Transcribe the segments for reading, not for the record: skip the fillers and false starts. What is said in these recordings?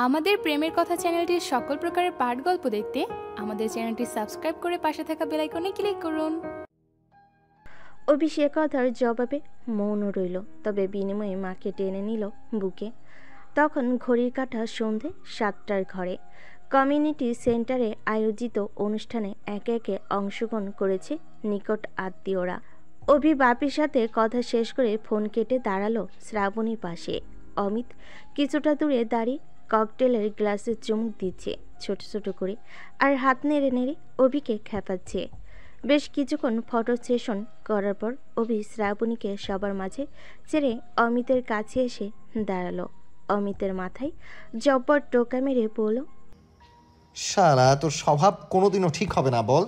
আমাদের প্রেমের কথা চ্যানেলটির সকল প্রকারের পাঠ গল্প দেখতে আমাদের চ্যানেলটি সাবস্ক্রাইব করে পাশে থাকা বেল আইকনে ক্লিক করুন। অভি সে কথার জবাবে মৌন রইল, তবে বিনিময়ে মাকে টেনে নিল বুকে। তখন ঘড়ির কাঁটা সন্ধে 7টার ঘরে। কমিউনিটি সেন্টারে আয়োজিত অনুষ্ঠানে একে একে অংশগ্রহণ করেছে নিকট আত্মীয়রা। অভি বাপির সাথে কথা শেষ করে ফোন কেটে দাঁড়ালো শ্রাবণীর পাশে। অমিত কিছুটা দূরে দাঁড়িয়ে ককটেলের গ্লাসে চুমুক দিচ্ছে ছোট ছোট করে, আর হাত নেড়ে নেড়ে অভিকে খেপাচ্ছে। বেশ কিছুক্ষণ ফটো সেশন করার পর অভি শ্রাবণীকে সবার মাঝে ছেড়ে অমিতের কাছে এসে দাঁড়ালো। অমিতের মাথায় জব্বর টোকা মেরে বলল, শালা তোর স্বভাব কোনোদিনও ঠিক হবে না বল।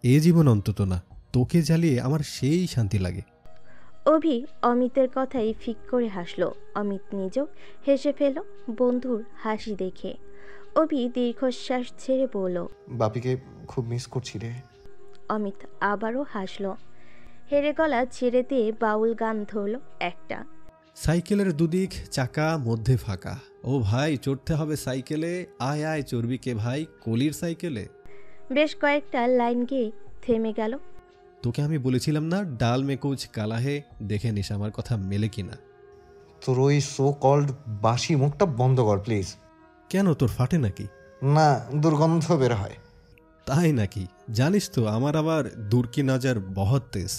এ জীবন অন্তত না, তোকে জ্বালিয়ে আমার সেই শান্তি লাগে। অভি অমিতের কথাই ফিক করে হাসলো। অমিত নিজেও হেসে ফেল বন্ধুর হাসি দেখে। অভি দীর্ঘশ্বাস ছেড়ে বলল, বাপিকে খুব মিস করছি রে। অমিত আবারও হাসলো। হেরে গলা ছেড়ে দিয়ে বাউল গান ধরল একটা। সাইকেলের দুদিক চাকা মধ্যে ফাঁকা, ও ভাই চড়তে হবে সাইকেলে, আয় আয় চড়বি কে ভাই কলির সাইকেলে। বেশ কয়েকটা লাইন গিয়ে থেমে গেল। তোকে আমি বলেছিলাম না ডাল মে কুছ কালা হে, দেখে নিস আমার কথা মেলে কিনা। তোর ওই সো কল্ড বাসি মুখটা বন্ধ কর প্লিজ। কেন তোর ফাটে নাকি? না, দুর্গন্ধ বের হয়। তাই নাকি? জানিস তো আমার আবার দূরকি নাজার বহুত তেজ।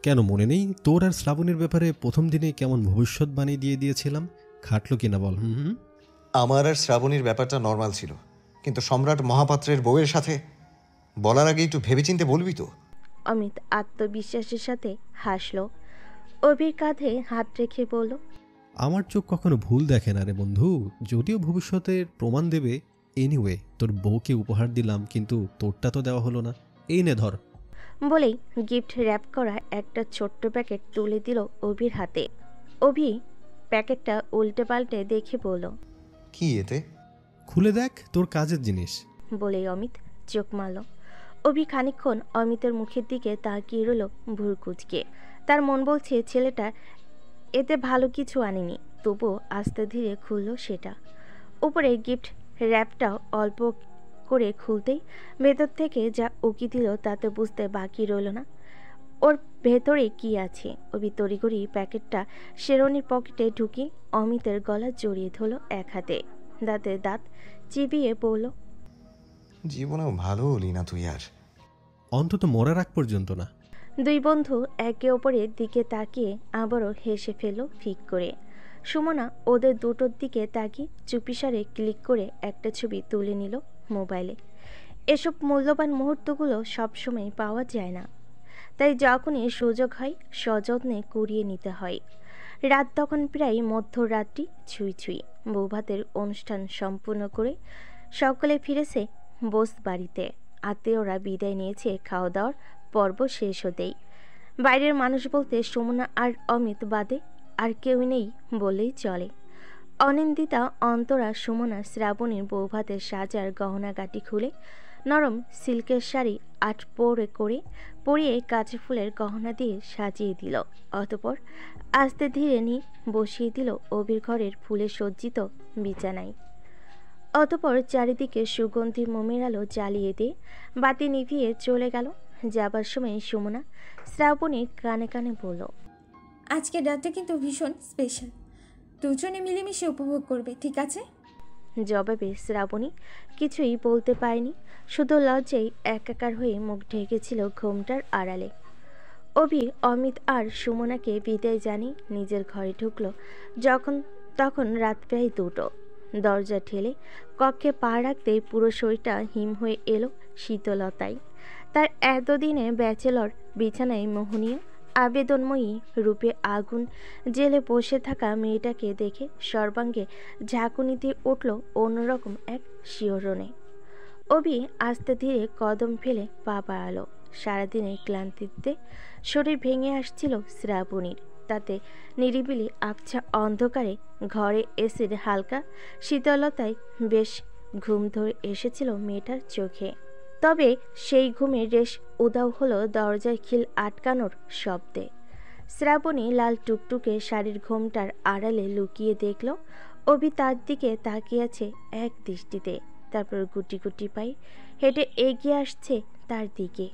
কেন মনে নেই তোর আর শ্রাবণীর ব্যাপারে প্রথম দিনে কেমন ভবিষ্যৎবাণী দিয়ে দিয়েছিলাম? খাটলো কিনা বল? আমার আর শ্রাবণীর ব্যাপারটা নর্মাল ছিল, কিন্তু সম্রাট মহাপাত্রের বউয়ের সাথে বলার আগে একটু ভেবেচিন্তে বলবি তো। অমিত আত্মবিশ্বাসের সাথে হাসলো। অভির কাঁধে হাত রেখে বলল, আমার চোখ কখনো ভুল দেখে না রে বন্ধু, যদিও ভবিষ্যতের প্রমাণ দেবে। এনিওয়ে তোর বউকে উপহার দিলাম, কিন্তু তোরটা তো দেওয়া হলো না। এই নে ধর। বলেই গিফট র্যাপ করা একটা ছোট্ট প্যাকেট তুলে দিল অভির হাতে। অভি প্যাকেটটা উল্টে পাল্টে দেখে বলল, কি এতে? খুলে দেখ, তোর কাজের জিনিস। বলেই অমিত চোখ মারল। অভি খানিকক্ষণ অমিতের মুখের দিকে তাকিয়ে রইল ভুরু কুঁচকে। তার মন বলছে ছেলেটা এতে ভালো কিছু আনেনি, তবুও আস্তে ধীরে খুলল সেটা। উপরে গিফট র্যাপটা অল্প করে খুলতেই ভেতর থেকে যা উকি দিল তাতে বুঝতে বাকি রইল না ওর ভেতরে কি আছে। অভি তড়িঘড়ি প্যাকেটটা শেরনির পকেটে ঢুকিয়ে অমিতের গলা জড়িয়ে ধরল এক হাতে। দাঁতে দাঁত চিবিয়ে বলল, জীবনেও ভালো হলি না তুই আর। অন্তত মরার আগ পর্যন্ত না। দুই বন্ধু একে অপরের দিকে তাকিয়ে আবারও হেসে ফেলল ফিক করে। সুমনা ওদের দুটোর দিকে তাকিয়ে চুপিসারে ক্লিক করে একটা ছবি তুলে নিল মোবাইলে। এসব মূল্যবান মুহূর্তগুলো সবসময় পাওয়া যায় না, তাই যখনই সুযোগ হয় সযত্নে কুড়িয়ে নিতে হয়। রাত তখন প্রায় মধ্যরাত্রি ছুঁই ছুঁই। বৌভাতের অনুষ্ঠান সম্পূর্ণ করে সকলে ফিরেছে বোস বাড়িতে। আত্মীয়রা বিদায় নিয়েছে খাওয়া দাওয়ার পর্ব শেষ হতেই। বাইরের মানুষ বলতে সুমনা আর অমিত বাদে আর কেউ নেই বললেই চলে। অনিন্দিতা, অন্তরা, সুমনা শ্রাবণীর বৌভাতের সাজার গহনাগাটি খুলে নরম সিল্কের শাড়ি আটপোড়ে করে পরিয়ে কাঁচা ফুলের গহনা দিয়ে সাজিয়ে দিল। অতপর আস্তে ধীরে নিয়ে বসিয়ে দিল অবির ঘরের ফুলে সজ্জিত বিছানায়। অতপর চারিদিকে সুগন্ধি মোমের আলো জ্বালিয়ে দিয়ে বাতি নিভিয়ে চলে গেল। যাবার সময় সুমনা শ্রাবণীর কানে কানে বলল, আজকের রাতটা কিন্তু ভীষণ স্পেশাল, দুজনে মিলেমিশে উপভোগ করবে, ঠিক আছে? জবাবে শ্রাবণী কিছুই বলতে পারেনি, শুধু লজ্জায় একাকার হয়ে মুখ ঢেকেছিল ঘোমটার আড়ালে। অভি অমিত আর সুমনাকে বিদায় জানিয়ে নিজের ঘরে ঢুকলো। তখন রাত প্রায় 2টো। দরজা ঠেলে কক্ষে পা রাখতেই পুরো শরীরটা হিম হয়ে এলো শীতলতায়। তার এতদিনে ব্যাচেলর বিছানায় মোহনীয় আবেদনময়ী রূপে আগুন জেলে বসে থাকা মেয়েটাকে দেখে সর্বাঙ্গে ঝাঁকুনি দিয়ে উঠল অন্যরকম এক শিহরণে। অভি আস্তে ধীরে কদম ফেলে পা বাড়ালো। সারাদিনের ক্লান্তিতে শরীর ভেঙে আসছিল শ্রাবণীর। তাতে নিরিবিলি আবছা অন্ধকারে ঘরে এসির হালকা শীতলতায় বেশ ঘুম ধরে এসেছিল মেয়েটার চোখে। তবে সেই ঘুমের রেশ উধাও হলো দরজায় খিল আটকানোর শব্দে। শ্রাবণী লাল টুকটুকে শাড়ির ঘোমটার আড়ালে লুকিয়ে দেখল অভি তার দিকে তাকিয়ে আছে এক দৃষ্টিতে, তারপর গুটি গুটি পায়ে হেঁটে এগিয়ে আসছে তার দিকে।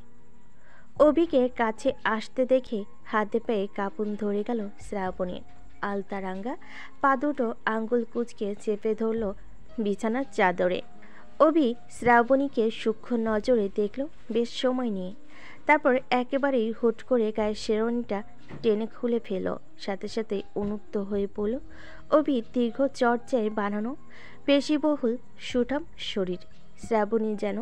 অভিকে কাছে আসতে দেখে হাতে পায়ে কাঁপুন ধরে গেল শ্রাবণীর। আলতারাঙ্গা পা দুটো আঙ্গুল কুঁচকে চেপে ধরল বিছানার চাদরে। অভি শ্রাবণীকে সূক্ষ্ম নজরে দেখল বেশ সময় নিয়ে, তারপর একেবারেই হুট করে গায়ের শেরওয়ানিটা টেনে খুলে ফেল। সাথে সাথে উন্মুক্ত হয়ে পড়ল অভি দীর্ঘ চর্চায় বানানো পেশিবহুল সুঠাম শরীর। শ্রাবণী যেন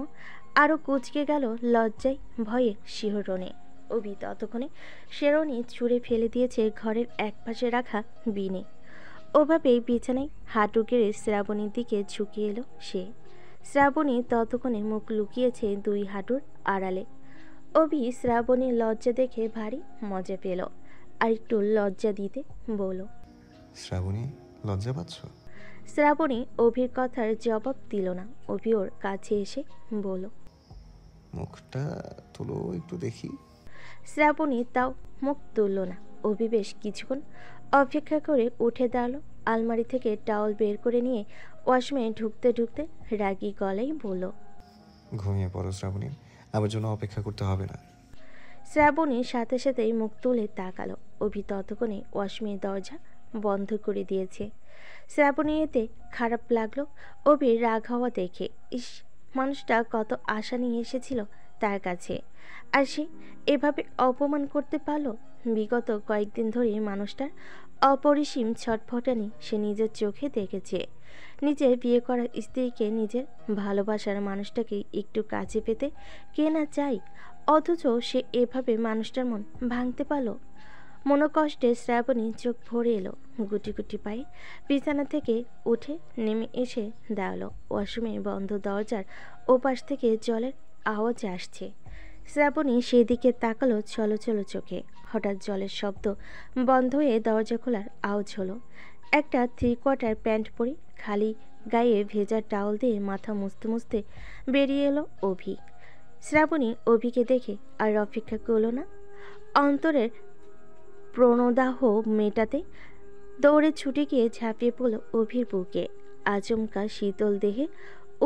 আরও কুঁচকে গেল লজ্জায় ভয়ে শিহরণে। অভি ততক্ষণে শেরওয়ানি ছুঁড়ে ফেলে দিয়েছে ঘরের একপাশে রাখা বিনে। ওভাবেই বিছানায় হাঁটু গেড়ে শ্রাবণীর দিকে ঝুঁকিয়ে এলো সে। শ্রাবণী ততক্ষণে মুখ লুকিয়েছে দুই হাঁটুর আড়ালে। অভি শ্রাবণীর লজ্জা দেখে ভারী মজা পেল, আর একটু লজ্জা দিতে বলল। শ্রাবণী, লজ্জা পাচ্ছ? শ্রাবণী অভির কথার জবাব দিল না। অভি ওর কাছে এসে বলল, মুখটা তুলো একটু দেখি। শ্রাবণী তাও মুখ তুলল না। অভি বেশ কিছুক্ষণ অপেক্ষা করে উঠে দাঁড়ালো। আলমারি থেকে টাওয়াল বের করে নিয়ে ওয়াশরুমে ঢুকতে ঢুকতে রাগী গলায় বলল, ঘুমিয়ে পড়ো শ্রাবণী, আমার জন্য অপেক্ষা করতে হবে না। শ্রাবণীর সাথে সাথেই মুখ তুলে তাকালো। অভি ততক্ষণে ওয়াশরুমের দরজা বন্ধ করে দিয়েছে। শ্রাবণীর এতে খারাপ লাগলো অভির রাগ হওয়া দেখে। ইস, মানুষটা কত আশা নিয়ে এসেছিল তার কাছে, আর সে এভাবে অপমান করতে পারলো। বিগত কয়েকদিন ধরে মানুষটার অপরিসীম ছটফটানি সে নিজের চোখে দেখেছে। নিজের বিয়ে করা স্ত্রীকে, নিজের ভালোবাসার মানুষটাকে একটু কাছে পেতে কে না চাই, অথচ সে এভাবে মানুষটার মন ভাঙতে পারল। মনোকষ্টে শ্রাবণী চোখ ভরে এলো। গুটি গুটি পায়ে বিছানা থেকে উঠে নেমে এসে দাঁড়ালো। ওয়াশরুমের বন্ধ দরজার ওপাশ থেকে জলের আওয়াজ আসছে। শ্রাবণী সেদিকে তাকালো ছলছল চোখে। হঠাৎ জলের শব্দ বন্ধ হয়ে দরজা খোলার আওয়াজ হলো। একটা 3/4 প্যান্ট পরে খালি গায়ে ভেজা টাওয়াল দিয়ে মাথা মুছতে মুছতে বেরিয়ে এলো অভি। শ্রাবণী অভিকে দেখে আর অপেক্ষা করল না। অন্তরের প্রণদাহ মেটাতে দৌড়ে ছুটে গিয়ে ঝাঁপিয়ে পড়ল অভির বুকে। আচমকা শীতল দেহে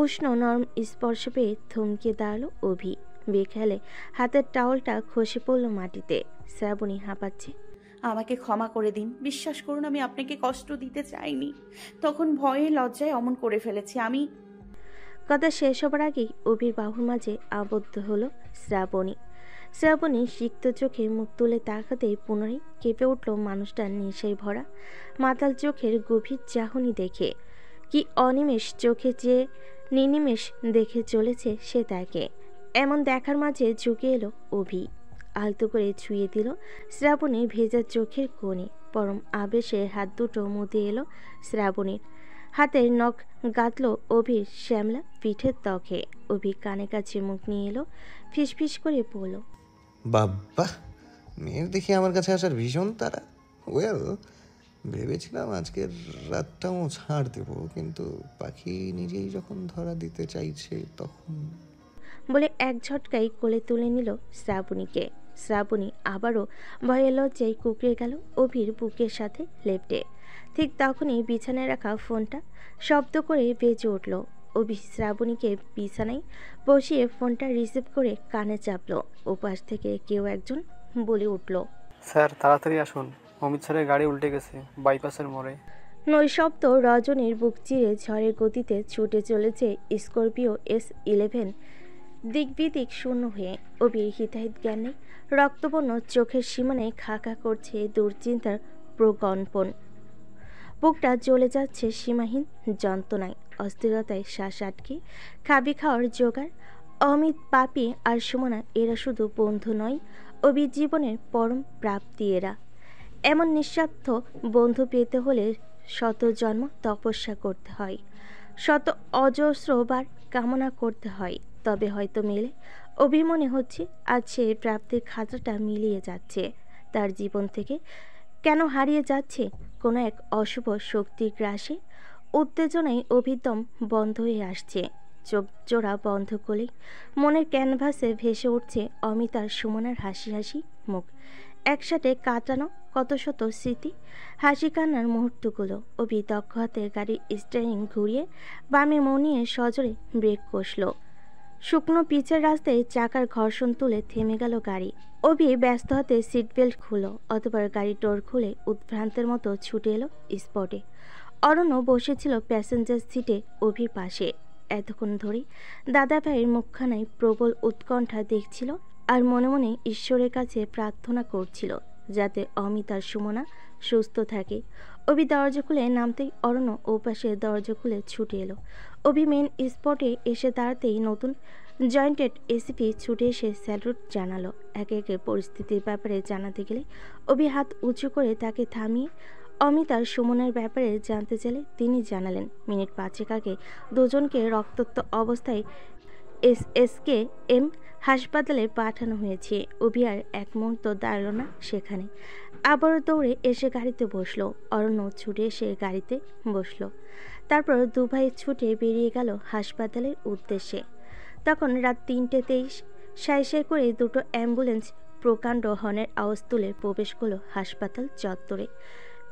উষ্ণ নরম স্পর্শ পেয়ে থমকে দাঁড়ালো অভি। বেখেলে হাতের টাওয়ালটা খসে পড়ল মাটিতে। শ্রাবণী হাঁপাচ্ছে। আমাকে ক্ষমা করে দিন, বিশ্বাস করুন আমি আপনাকে কষ্ট দিতে চাইনি, তখন ভয়ে লজ্জায় অমন করে ফেলেছি আমি। কথা শেষ হবার আগেই অভির বাহুর মাঝে আবদ্ধ হলো শ্রাবণী। শ্রাবণী সিক্ত চোখে মুখ তুলে তাকাতেই পুনরায় কেঁপে উঠল মানুষটার নেশায় ভরা মাতাল চোখের গভীর চাহনি দেখে। কি অনিমেষ চোখে যে নিনিমেষ দেখে চলেছে সে তাকে। এমন দেখার মাঝে ঝুঁকে এলো অভি, আলতো করে ছুঁয়ে দিল শ্রাবণীর ভেজা চোখের কোণে। পরম আবেশে হাত দুটো মুদে এলো শ্রাবণীর। হাতের নখ গাঁথল অভির শ্যামলা পিঠের ত্বকে। অভি কানে কাছে মুখ নিয়ে এলো, ফিসফিস করে বলল, বাবা, মেয়ের দেখি আমার কাছে আসার ভীষণ তারা। ওয়েল, ভেবেছিলাম আজকের রাতটাও ছাড় দেব, কিন্তু পাখি নিজেই যখন ধরা দিতে চাইছে তখন। বলে এক ঝটকায় কোলে তুলে নিল শ্রাবণীকে। শ্রাবণী আবারও ভয়ে লজ্জায় কুকড়ে গেল অভির বুকের সাথে লেপটে। ঠিক তখনই বিছানায় রাখা ফোনটা শব্দ করে বেজে উঠল। অভি শ্রাবণীকে বিছানায় বসিয়ে ফোনটা রিসিভ করে কানে চাপল। ওপাশ থেকে কেউ একজন বলে উঠল, স্যার তাড়াতাড়ি আসুন, অমিত স্যারের গাড়ি উল্টে গেছে বাইপাসের মোড়ে। নৈশব্দ রজনীর বুক চিরে ঝড়ের গতিতে ছুটে চলেছে স্করপিও S11 দিক বিদিক শূন্য হয়ে। অভির হিতাহিত জ্ঞান নেই। রক্তবর্ণ চোখের সীমানায় খাকা করছে দুশ্চিন্তার প্রকম্পন। বুকটা জ্বলে যাচ্ছে সীমাহীন যন্ত্রণায়। অস্থিরতায় শ্বাস আটকে খাবি খাওয়ার জোগাড়। অমিত, পাপি আর সুমনা এরা শুধু বন্ধু নয়, অভির জীবনের পরম প্রাপ্তি এরা। এমন নিঃস্বার্থ বন্ধু পেতে হলে শত জন্ম তপস্যা করতে হয়, শত অজস্রবার কামনা করতে হয়, তবে হয়তো মেলে। অভি মনে হচ্ছে আজ সে প্রাপ্তির খাতাটা মিলিয়ে যাচ্ছে। তার জীবন থেকে কেন হারিয়ে যাচ্ছে কোনো এক অশুভ শক্তির গ্রাসে। উত্তেজনায় অভিদম বন্ধ হয়ে আসছে। চোখ জোড়া বন্ধ করলেই মনের ক্যানভাসে ভেসে উঠছে অমিতার সুমনার হাসি হাসি মুখ। একসাথে কাটানো কত শত স্মৃতি, হাসি কান্নার মুহূর্তগুলো। অভি দক্ষ হাতে গাড়ির স্টিয়ারিং ঘুরিয়ে বামে মনিয়ে সজোরে ব্রেক কষল। শুকনো পিচের রাস্তায় চাকার ঘর্ষণ তুলে থেমে গেল গাড়ি। অভি ব্যস্ত হাতে সিট বেল্ট খুলল, অতঃপর গাড়ির ডোর খুলে উদ্ভ্রান্তের মতো ছুটে এলো স্পটে। অরণ্য বসেছিল প্যাসেঞ্জার সিটে অভির পাশে। এতক্ষণ ধরে দাদা ভাইয়ের মুখখানায় প্রবল উৎকণ্ঠা দেখছিল আর মনে মনে ঈশ্বরের কাছে প্রার্থনা করছিল যাতে অমিত আর সুমনা সুস্থ থাকে। অভি দরজা খুলে নামতেই অরণ্য ওপাশে দরজা খুলে ছুটে এলো। অভি মেন স্পটে এসে দাঁড়াতেই নতুন জয়েন্টেড এসিপি ছুটে এসে স্যালুট জানালো। একে একে পরিস্থিতির ব্যাপারে জানাতে গেলে অভি হাত উঁচু করে তাকে থামিয়ে অমিত আর সুমনের ব্যাপারে জানতে চাইলে তিনি জানালেন মিনিট 5 আগে দুজনকে রক্তাক্ত অবস্থায় SSKM হাসপাতালে পাঠানো হয়েছে। অভি আর এক মুহূর্ত দাঁড়ালো না সেখানে, আবারও দৌড়ে এসে গাড়িতে বসলো। অরণ্য ছুটে এসে গাড়িতে বসলো। তারপর দুভাই ছুটে বেরিয়ে গেল হাসপাতালের উদ্দেশ্যে। তখন রাত 3:23। সাই সাই করে দুটো অ্যাম্বুলেন্স প্রকাণ্ড হর্নের আওয়াজ তুলে প্রবেশ করলো হাসপাতাল চত্বরে।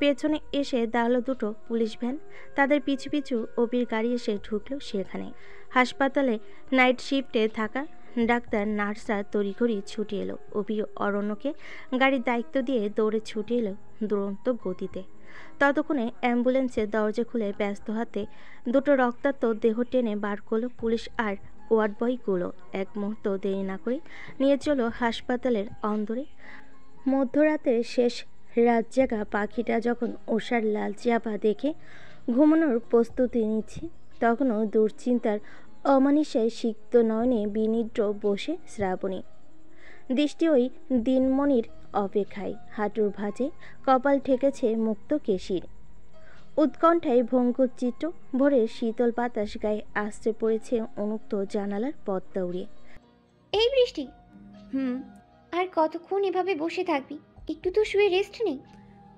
পেছনে এসে দাঁড়ালো দুটো পুলিশ ভ্যান। তাদের পিছু পিছু অভির গাড়ি এসে ঢুকলো সেখানে। হাসপাতালে নাইট শিফটে থাকা ডাক্তার নার্সরা তড়িঘড়ি ছুটে এলো। অভি অরণ্যকে গাড়ির দায়িত্ব দিয়ে দৌড়ে ছুটে এলো দুরন্ত গতিতে। ততক্ষণে অ্যাম্বুলেন্সের দরজা খুলে ব্যস্ত হাতে দুটো রক্তাক্ত দেহ টেনে বার করলো পুলিশ আর ওয়ার্ড বয়গুলো। এক মুহূর্ত দেরি না করে নিয়ে চলো হাসপাতালের অন্দরে। মধ্যরাতের শেষ রাত জাগা পাখিটা যখন ওষার লালচে আভা দেখে ঘুমানোর প্রস্তুতি নিচ্ছে, তখনও দুশ্চিন্তার অমানিসায় সিক্ত নয়নে বিনিদ্র বসে শ্রাবণী। দৃষ্টি ওই দিনমণির অপেক্ষায়। হাঁটুর ভাঁজে কপাল ঠেকেছে মুক্ত কেশির। উৎকণ্ঠায় ভঙ্গুর চিত্র। ভোরের শীতল বাতাস গায়ে আশ্রে পড়েছে উন্মুক্ত জানালার পর্দা উড়িয়ে। এই বৃষ্টি, আর কতক্ষণ এভাবে বসে থাকবি? একটু তো শুয়ে রেস্ট নেই।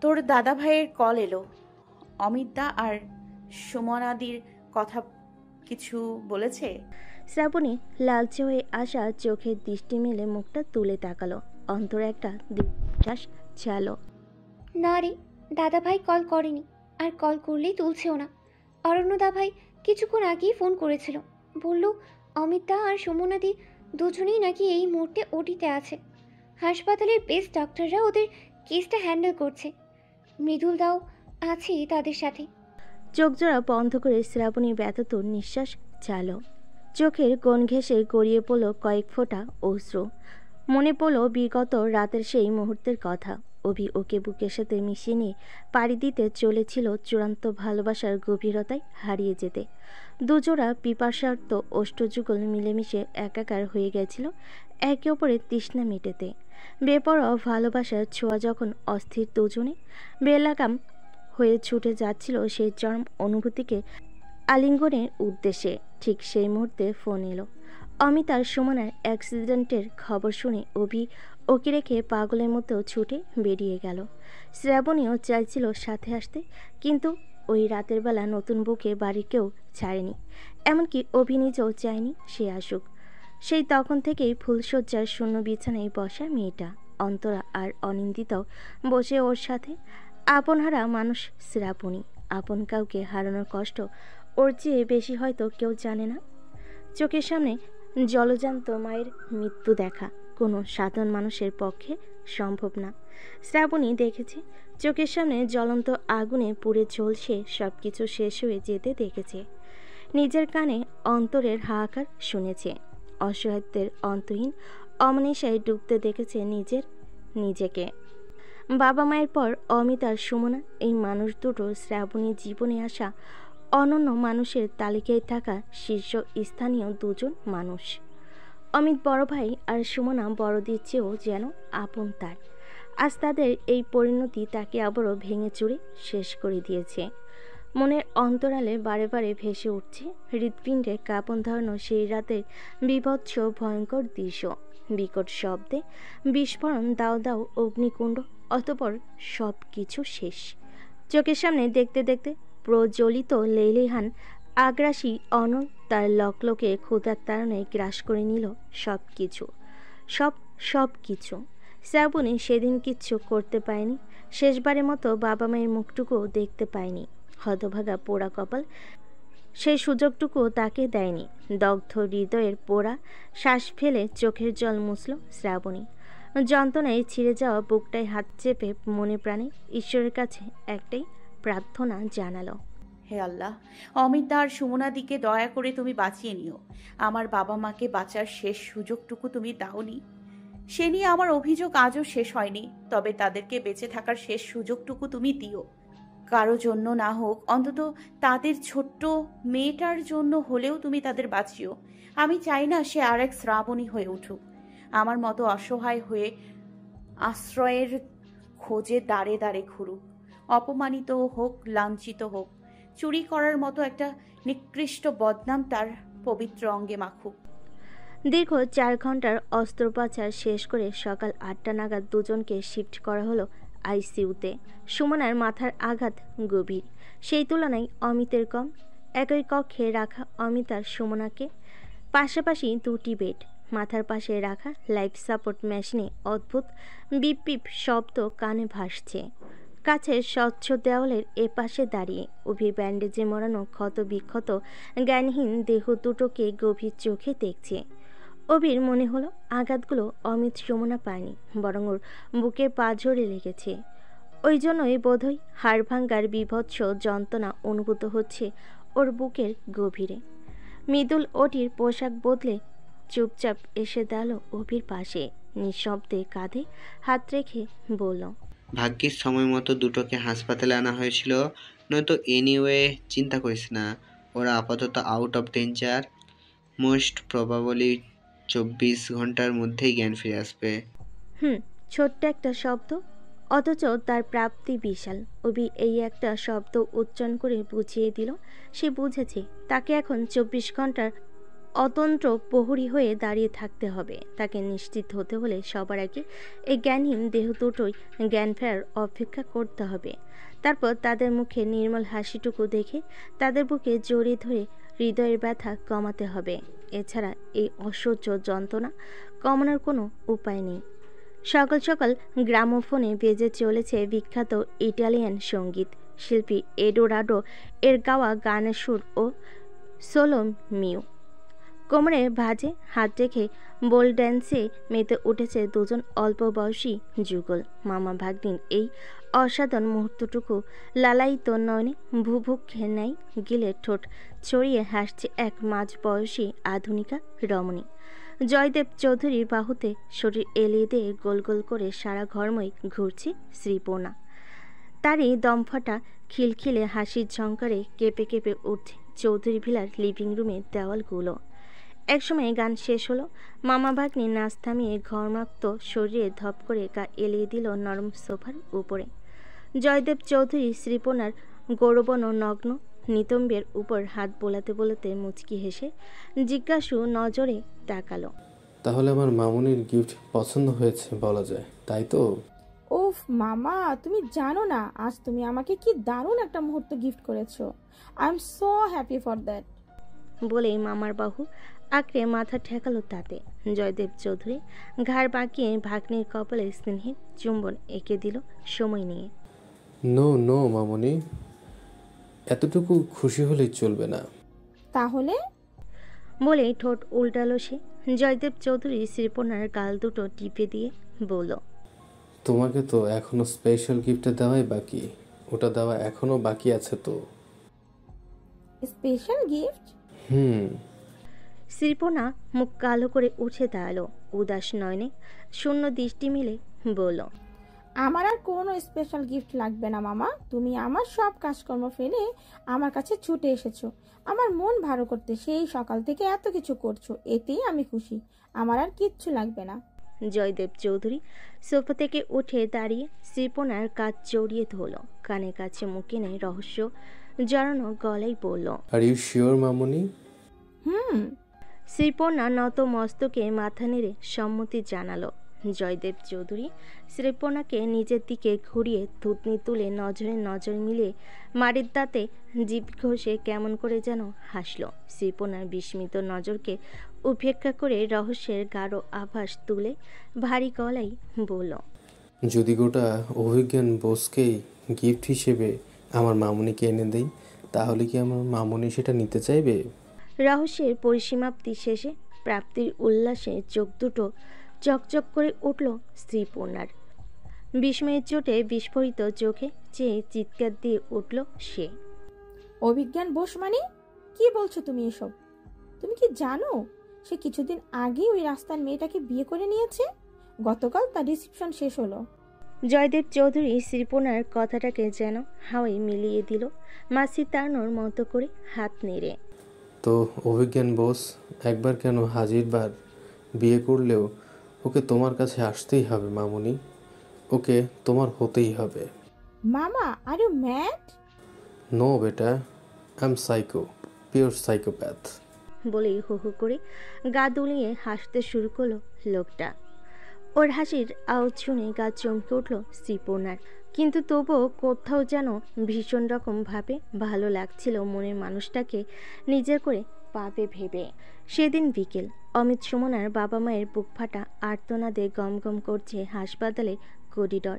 তোর দাদা ভাইয়ের কল এলো। অমিতদা আর সুমনাদির কথা কিছু বলেছে? শ্রাবণী লালচে হয়ে আসা চোখের দৃষ্টি মেলে মুখটা তুলে তাকালো। অন্তরে একটা দীর্ঘশ্বাস ছালো। না রে, দাদা ভাই কল করেনি, আর কল করলেই তুলছেও না। অরণ্যদা ভাই কিছুক্ষণ আগেই ফোন করেছিল, বলল অমিতদা আর সুমনাদি দুজনেই নাকি এই মুহূর্তে ওটিতে আছে। হাসপাতালের বেস্ট ডাক্তাররা ওদের কেসটা হ্যান্ডেল করছে। মৃদুল দাও আছে তাদের সাথে। চোখ জোড়া বন্ধ করে শ্রাবণী ব্যথিত নিঃশ্বাস ছাড়ল। চোখের কোণ ঘেঁষে গড়িয়ে পড়ল কয়েক ফোঁটা অশ্রু। মনে পড়ল বিগত রাতের সেই মুহূর্তের কথা। অভি ওকে বুকের সাথে মিশিয়ে নিয়ে পাড়ি দিতে চলেছিল চূড়ান্ত ভালোবাসার গভীরতায় হারিয়ে যেতে। দুজোড়া পিপাসার্ত অষ্টযুগল মিলেমিশে একাকার হয়ে গেছিল একে অপরের তৃষ্ণা মেটাতে। বেপরোয়া ভালোবাসার ছোঁয়া যখন অস্থির দুজনে বেলাগাম হয়ে ছুটে যাচ্ছিল সেই চরম অনুভূতিকে আলিঙ্গনের উদ্দেশ্যে, ঠিক সেই মুহূর্তে ফোন এলো। অমিত আর সুমনার অ্যাক্সিডেন্টের খবর শুনে অভি ওকে রেখে পাগলের মতো ছুটে বেরিয়ে গেল। শ্রাবণীও চাইছিল সাথে আসতে, কিন্তু ওই রাতের বেলা নতুন বউকে বাড়ি কেউ ছাড়েনি, এমনকি অভি নিজেও চায়নি সে আসুক। সেই তখন থেকেই ফুলশয্যার শূন্য বিছানায় বসা মেয়েটা অন্তরা আর অনিন্দিতাও বসে ওর সাথে। আপনহারা মানুষ শ্রাবণী। আপন কাউকে হারানোর কষ্ট ওর চেয়ে বেশি হয়তো কেউ জানে না। চোখের সামনে জলজান্ত মায়ের মৃত্যু দেখা কোনো সাধারণ মানুষের পক্ষে সম্ভব না। শ্রাবণী দেখেছে চোখের সামনে জ্বলন্ত আগুনে পুড়ে ঝলসে সব কিছু শেষ হয়ে যেতে দেখেছে। নিজের কানে অন্তরের হাহাকার শুনেছে। অসহায়ত্বের অন্তহীন অমনিশায় ডুবতে দেখেছে নিজেকে। বাবা মায়ের পর অমিত আর সুমনা, এই মানুষ দুটো শ্রাবণীর জীবনে আসা অনন্য মানুষের তালিকায় থাকা শীর্ষ স্থানীয় দুজন মানুষ। অমিত বড় ভাই আর সুমনা বড়দের চেয়েও যেন আপন তার। আজ তাদের এই পরিণতি তাকে আবারও ভেঙে চুরে শেষ করে দিয়েছে। মনের অন্তরালে বারে বারে ভেসে উঠছে হৃৎপিণ্ডে কাঁপন ধরানো সেই রাতের বীভৎস ভয়ঙ্কর দৃশ্য। বিকট শব্দে বিস্ফোরণ, দাও দাও অগ্নিকুণ্ড, অতঃপর সব কিছু শেষ। চোখের সামনে দেখতে দেখতে প্রজ্বলিত লেলিহান আগ্রাসী অনল তার লকলকে ক্ষুধার তাড়নায় গ্রাস করে নিল সব কিছু। শ্রাবণী সেদিন কিচ্ছু করতে পায়নি, শেষবারের মতো বাবা মায়ের মুখটুকুও দেখতে পায়নি। হতভাগা পোড়া কপাল সেই সুযোগটুকুও তাকে দেয়নি। দগ্ধ হৃদয়ের পোড়া শ্বাস ফেলে চোখের জল মুছল শ্রাবণী। যন্ত্রণায় ছিঁড়ে যাওয়া বুকটায় হাত চেপে মনে প্রাণে ঈশ্বরের কাছে একটাই প্রার্থনা জানালো। হে আল্লাহ, অমিতা আর সুমনাদিকে দয়া করে তুমি বাঁচিয়ে নিও। আমার বাবা মাকে বাঁচার শেষ সুযোগটুকু তুমি দাওনি। সে নিয়ে আমার অভিযোগ আজও শেষ হয়নি, তবে তাদেরকে বেঁচে থাকার শেষ সুযোগটুকু তুমি দিও। কারো জন্য না হোক, অন্তত তাদের ছোট্ট মেয়েটার জন্য হলেও তুমি তাদের বাঁচিও। আমি চাই না সে আরেক শ্রাবণী হয়ে উঠুক, আমার মতো অসহায় হয়ে আশ্রয়ের খোঁজে দাঁড়ে দাঁড়ে ঘুরুক, অপমানিত হোক, লাঞ্ছিত হোক, চুরি করার মতো একটা নিকৃষ্ট বদনাম তার পবিত্র অঙ্গে মাখুক। দীর্ঘ 4 ঘন্টার অস্ত্রোপচার শেষ করে সকাল 8টা নাগাদ দুজনকে শিফট করা হলো আইসিইউতে। সুমনার মাথার আঘাত গভীর, সেই তুলনায় অমিতের কম। একই কক্ষে রাখা অমিত আর সুমনাকে পাশাপাশি 2টি বেড, মাথার পাশে রাখা লাইফ সাপোর্ট মেশিনে অদ্ভুত বিপ বিপ শব্দ কানে ভাসছে। কাছের স্বচ্ছ দেওয়ালের এপাশে দাঁড়িয়ে অভি ব্যান্ডেজে মোড়ানো ক্ষত বিক্ষত জ্ঞানহীন দেহ দুটোকে গভীর চোখে দেখছে। অভির মনে হলো আঘাতগুলো অমিত সুমনা পায়নি, বরং ওর বুকে পাঁজরে লেগেছে। ওই জন্যই বোধহয় হাড় ভাঙ্গার বিভৎস যন্ত্রণা অনুভূত হচ্ছে ওর বুকের গভীরে। মৃদুল ওটির পোশাক বদলে চুপচাপ এসে দাঁড়ালো অভির পাশে, নিঃশব্দে কাঁধে হাত রেখে বলল, ভাগ্যিস সময় মতো দুটোকে হাসপাতালে আনা হয়েছিল, নয়তো এনিওয়ে চিন্তা করিস না, ওরা আপাতত out of danger. Most probably 24 ঘন্টার মধ্যেই জ্ঞান ফিরে আসবে। ছোট্ট একটা শব্দ, অথচ তার প্রাপ্তি বিশাল। অভি এই একটা শব্দ উচ্চারণ করে বুঝিয়ে দিল সে বুঝেছে তাকে এখন 24 ঘন্টার অতন্ত্র প্রহরী হয়ে দাঁড়িয়ে থাকতে হবে। তাকে নিশ্চিত হতে হলে সবার আগে এই জ্ঞানহীন দেহ দুটোই জ্ঞান ফেরার অপেক্ষা করতে হবে। তারপর তাদের মুখে নির্মল হাসিটুকু দেখে তাদের বুকে জড়িয়ে ধরে হৃদয়ের ব্যথা কমাতে হবে। এছাড়া এই অসহ্য যন্ত্রণা কমানোর কোনো উপায় নেই। সকাল সকাল গ্রামোফোনে বেজে চলেছে বিখ্যাত ইটালিয়ান সঙ্গীত শিল্পী এডোরাডো এর গাওয়া গানের সুর ও সোলো মিউ। কোমরে ভাঁজে হাত রেখে বোল ড্যান্সে মেতে উঠেছে দুজন অল্প বয়সী যুগল। মামা ভাগ্নির এই অসাধারণ মুহূর্তটুকু লালায়িত নয়নে ভুভুক্ষের ন্যায় গিলে ঠোঁট ছড়িয়ে হাসছে এক মাঝ বয়সী আধুনিকা রমণী। জয়দেব চৌধুরীর বাহুতে শরীর এলিয়ে দিয়ে গোল গোল করে সারা ঘরময় ঘুরছে শ্রীপোনা। তারই দমফাটা খিলখিলে হাসির ঝংকারে কেঁপে কেঁপে উঠছে চৌধুরী ভিলার লিভিং রুমের দেওয়ালগুলো। একসময় গান শেষ হলো, মামা ভাগ্নি নাচ থামিয়ে ঘর্মাক্ত শরীরে ধপ করে গা এলিয়ে দিল নরম সোফার উপরে। জয়দেব চৌধুরী শ্রীপোনার গৌরবর্ণ নগ্ন নিতম্বের উপর হাত বোলাতে বোলাতে মুচকি হেসে জিজ্ঞাসু নজরে তাকালো, তাহলে আমার মামুনির গিফট পছন্দ হয়েছে বলা যায়, তাই তো? ওফ মামা, তুমি জানো না আজ তুমি আমাকে কি দারুণ একটা মুহূর্ত গিফট করেছো। I am so happy for that. বলেই মামার বাহু আঁকড়ে মাথা ঠেকালো তাতে। জয়দেব চৌধুরী ঘাড় বাঁকিয়ে ভাগ্নির কপালে স্নেহে চুম্বন এঁকে দিল সময় নিয়ে। নো নো মামুনি, এতটুকু খুশি হলেই চলবে না। তাহলে? বলে ঠোঁট উল্টালো সে। জয়দেব চৌধুরী শ্রীপনার গাল দুটো টিপে দিয়ে বলল, তোমাকে তো এখনো স্পেশাল গিফট দেওয়াই বাকি, ওটা দেওয়া এখনো বাকি আছে তো। Special gift? শ্রীপনা মুখ কালো করে উঠে দাঁড়ালো, উদাস নয়নে শূন্য দৃষ্টি মিলে বলল, আমার আর কোনো স্পেশাল গিফট লাগবে না মামা। তুমি আমার সব কাজকর্ম ফেলে আমার কাছে ছুটে এসেছো আমার মন ভালো করতে। সেই সকাল থেকে এত কিছু করছো, এতেই আমি খুশি। আমার আর কিচ্ছু লাগবে না। জয়দেব চৌধুরী সোফা থেকে উঠে দাঁড়িয়ে শ্রীপনার কাজ জড়িয়ে ধরল, কানের কাছে মুখ এনে রহস্য জড়ানো গলায় বলল, আর ইউ শিওর মামুনি? শ্রীপনা নত মস্তকে মাথা নেড়ে সম্মতি জানালো। জয়দেব চৌধুরী শ্রীপনাকে নিজের দিকে ঘুরিয়ে থুতনি তুলে নজরে নজর মিলিয়ে মাড়ির দাঁতে জিভ ঘষে কেমন করে যেন হাসল। শ্রীপনার বিস্মিত নজরকে উপেক্ষা করে রহস্যের গাঢ় আভাস তুলে ভারী গলায় বলল, যদি গোটা অভিজ্ঞান বোসকেই গিফট হিসেবে আমার মামুনিকে এনে দেই, তাহলে কি আমার মামুনি সেটা নিতে চাইবে? রহস্যের পরিসমাপ্তি শেষে প্রাপ্তির উল্লাসে চোখ দুটো চকচক করে উঠল শ্রীপূর্ণার। বিস্ময়ের চোটে বিস্ফোরিত চোখে চেয়ে চিৎকার দিয়ে উঠল সে। অভিজ্ঞান বোস মানে কি বলছো তুমি এসব? তুমি কি জানো সে কিছুদিন আগেই ওই রাস্তার মেয়েটাকে বিয়ে করে নিয়েছে? গতকাল তার রিসেপশন শেষ হলো। জয়দেব চৌধুরী শ্রীপূর্ণার কথাটাকে যেন হাওয়ায় মিলিয়ে দিল, মাসি তাড়ানোর মতো করে হাত নেড়ে। তো অভিজ্ঞান বোস একবার কেন হাজিরবার বিয়ে করলেও ওকে তোমার কাছে আসতেই হবে মামুনি, ওকে তোমার হতেই হবে। মামা, আর ইউ ম্যাড? নো বেটা, I am psycho, pure psychopath. বলেই হু হু করে গা দুলিয়ে হাসতে শুরু করলো লোকটা। ওর হাসির আওয়াজ শুনে গা চমকে উঠল শ্রীপূর্ণার, কিন্তু তবুও কোথাও যেন ভীষণ রকম ভাবে ভালো লাগছিল মনের মানুষটাকে নিজের করে পাবে ভেবে। সেদিন বিকেল, অমিত সুমনার বাবা মায়ের বুক ফাটা আর্তনাদে গমগম করছে হাসপাতালের করিডর।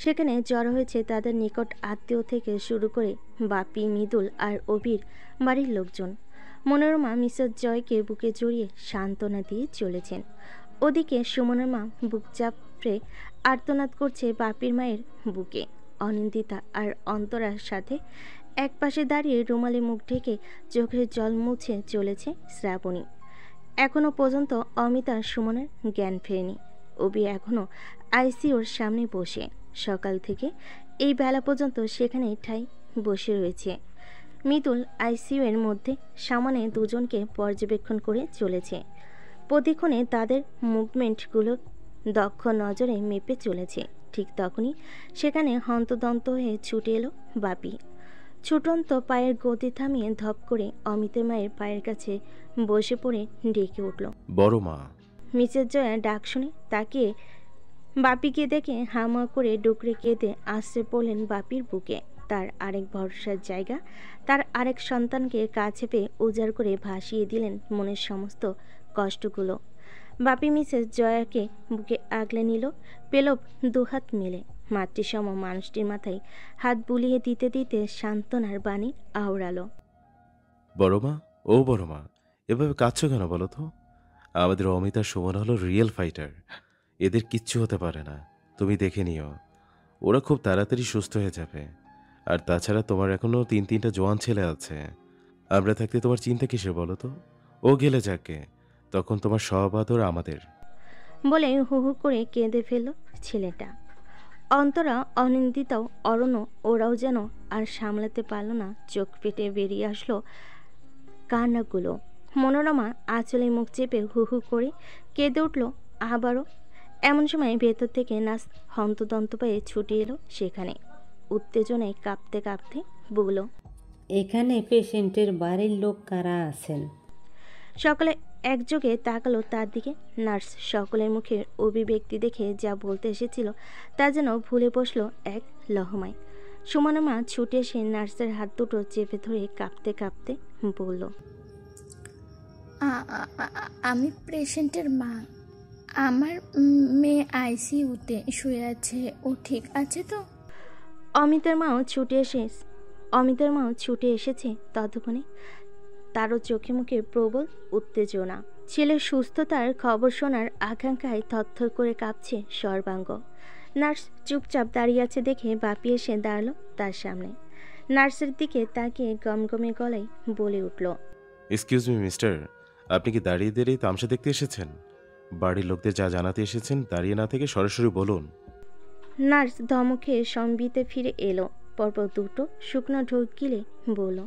সেখানে জড়ো হয়েছে তাদের নিকট আত্মীয় থেকে শুরু করে বাপি, মৃদুল আর অবির বাড়ির লোকজন। মনোরমা মিসেস জয়কে বুকে জড়িয়ে সান্ত্বনা দিয়ে চলেছেন। ওদিকে সুমনের মা বুক চাপড়ে আর্তনাদ করছে বাপির মায়ের বুকে। অনিন্দিতা আর অন্তরার সাথে একপাশে দাঁড়িয়ে রুমালে মুখ ঢেকে চোখের জল মুছে চলেছে শ্রাবণী। এখনো পর্যন্ত অমিত আর সুমনের জ্ঞান ফেরেনি। অবি এখনো আইসিইউর সামনে বসে। সকাল থেকে এই বেলা পর্যন্ত সেখানে ঠাই বসে রয়েছে। মৃদুল আইসিইউ এর মধ্যে সামনে দুজনকে পর্যবেক্ষণ করে চলেছে। প্রতিক্ষণে তাদের মুভমেন্টগুলো দক্ষ নজরে মেপে চলেছে। ঠিক তখনই সেখানে হন্তদন্ত হয়ে ছুটে এলো বাপি। ছুটন্ত পায়ের গতি থামিয়ে ধপ করে অমিতের মায়ের পায়ের কাছে বসে পড়ে ডেকে উঠল, বড় মা। মিসেস জয়া ডাক শুনে তাকিয়ে বাপিকে দেখে হামা করে ডুকরে কেঁদে আশ্রে পড়লেন বাপির বুকে। তার আরেক ভরসার জায়গা, তার আরেক সন্তানকে কাছে পেয়ে উজাড় করে ভাসিয়ে দিলেন মনের সমস্ত কষ্টগুলো। বাপি মিসেস জয়াকে বুকে আগলে নিল, পেল দুহাত মেলে। মাতৃসম মানুষটির মাথায় হাত বুলিয়ে দিতে দিতে সান্ত্বনার বাণী আওড়ালো, বড় মা, ও বড় মা, এভাবে কাঁদছো কেন বলো তো? আমাদের অমিতা সুমন হলো রিয়েল ফাইটার, এদের কিচ্ছু হতে পারে না। তুমি দেখে নিও, ওরা খুব তাড়াতাড়ি সুস্থ হয়ে যাবে। আর তাছাড়া তোমার এখনো তিনটা জোয়ান ছেলে আছে। আমরা থাকতে তোমার চিন্তা কিসের বলো তো? ও গেলে যাকে, তখন তোমার সব আদর আমাদের। বলে হু হু করে কেঁদে ফেলল ছেলেটা। অন্তরা, অনিন্দিতাও, অরণ্য ওরাও যেন আর সামলাতে পারল না, চোখ পেটে বেরিয়ে আসলো কান্নাগুলো। মনোরমা আঁচলে মুখ চেপে হু হু করে কেঁদে উঠল আবারও। এমন সময় ভেতর থেকে নাচ হন্তদন্ত পায়ে ছুটে এলো সেখানে। উত্তেজনায় কাঁপতে কাঁপতে বলল, এখানে পেশেন্টের বাড়ির লোক কারা আছেন? সকলে একযোগে তাকালো তার দিকে। নার্স সকলের মুখের অভিব্যক্তি দেখে যা বলতে এসেছিল তা যেন ভুলে বসলো এক লহমায়। সুমনা মা ছুটে এসে নার্সের হাত দুটো চেপে ধরে কাঁপতে কাঁপতে বলল, আমি পেশেন্টের মা। আমার মেয়ে আইসিইউতে শুয়ে আছে, ও ঠিক আছে তো? অমিতের মাও ছুটে এসেছে ততক্ষণে। তারও চোখে মুখে প্রবল উত্তেজনা। ছেলের সুস্থতার খবর শোনার আকাঙ্ক্ষায় থরথর করে কাঁপছে সর্বাঙ্গ। নার্স চুপচাপ দাঁড়িয়ে আছে দেখে বাপি এসে দাঁড়ালো তার সামনে। নার্সের দিকে তাকিয়ে গমগমে গলায় বলে উঠল, এক্সকিউজ মি মিস্টার, আপনি কি দাঁড়িয়ে দাঁড়িয়ে তামসা দেখতে এসেছেন? বাড়ির লোকদের যা জানাতে এসেছেন দাঁড়িয়ে না থেকে সরাসরি বলুন। নার্স ধমকে সম্বিতে ফিরে এলো। পরপর দুটো শুকনো ঢোক গিলে বলল,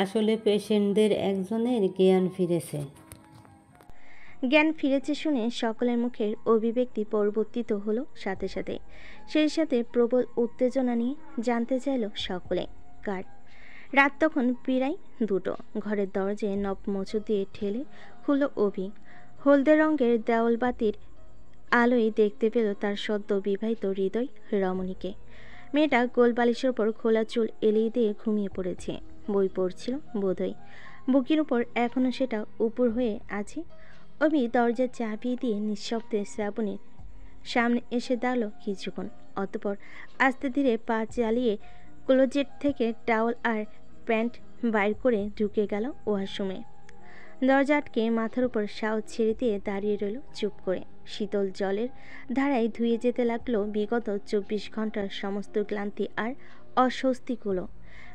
আসলে পেশেন্টদের একজনের জ্ঞান ফিরেছে। জ্ঞান ফিরেছে শুনে সকলের মুখের অভিব্যক্তি পরিবর্তিত হলো সাথে সাথে। সেই সাথে প্রবল উত্তেজনা নিয়ে জানতে চাইল সকলে কার। রাত তখন প্রায় 2টো। ঘরের দরজায় নব মোচড় দিয়ে ঠেলে খুলল অভি। হলদে রঙের দেওয়াল বাতির আলোয় দেখতে পেল তার সদ্য বিবাহিত হৃদয় রমণীকে। মেয়েটা গোল বালিশের ওপর খোলা চুল এলিয়ে দিয়ে ঘুমিয়ে পড়েছে, বই পড়ছিল বোধহয়। বুকের উপর এখনো সেটা উপর হয়ে আছে। অভি দরজা চাপিয়ে দিয়ে নিঃশব্দে শ্রাবণীর সামনে এসে দাঁড়ালো কিছুক্ষণ, অতঃপর আস্তে ধীরে পা চালিয়ে ক্লোজেট থেকে টাওয়াল আর প্যান্ট বাইর করে ঢুকে গেল ওয়াশরুমে। দরজা আটকে মাথার উপর সাহস ছেড়ে দিয়ে দাঁড়িয়ে রইল চুপ করে। শীতল জলের ধারায় ধুয়ে যেতে লাগলো বিগত 24 ঘন্টার সমস্ত ক্লান্তি আর অস্বস্তিগুলো।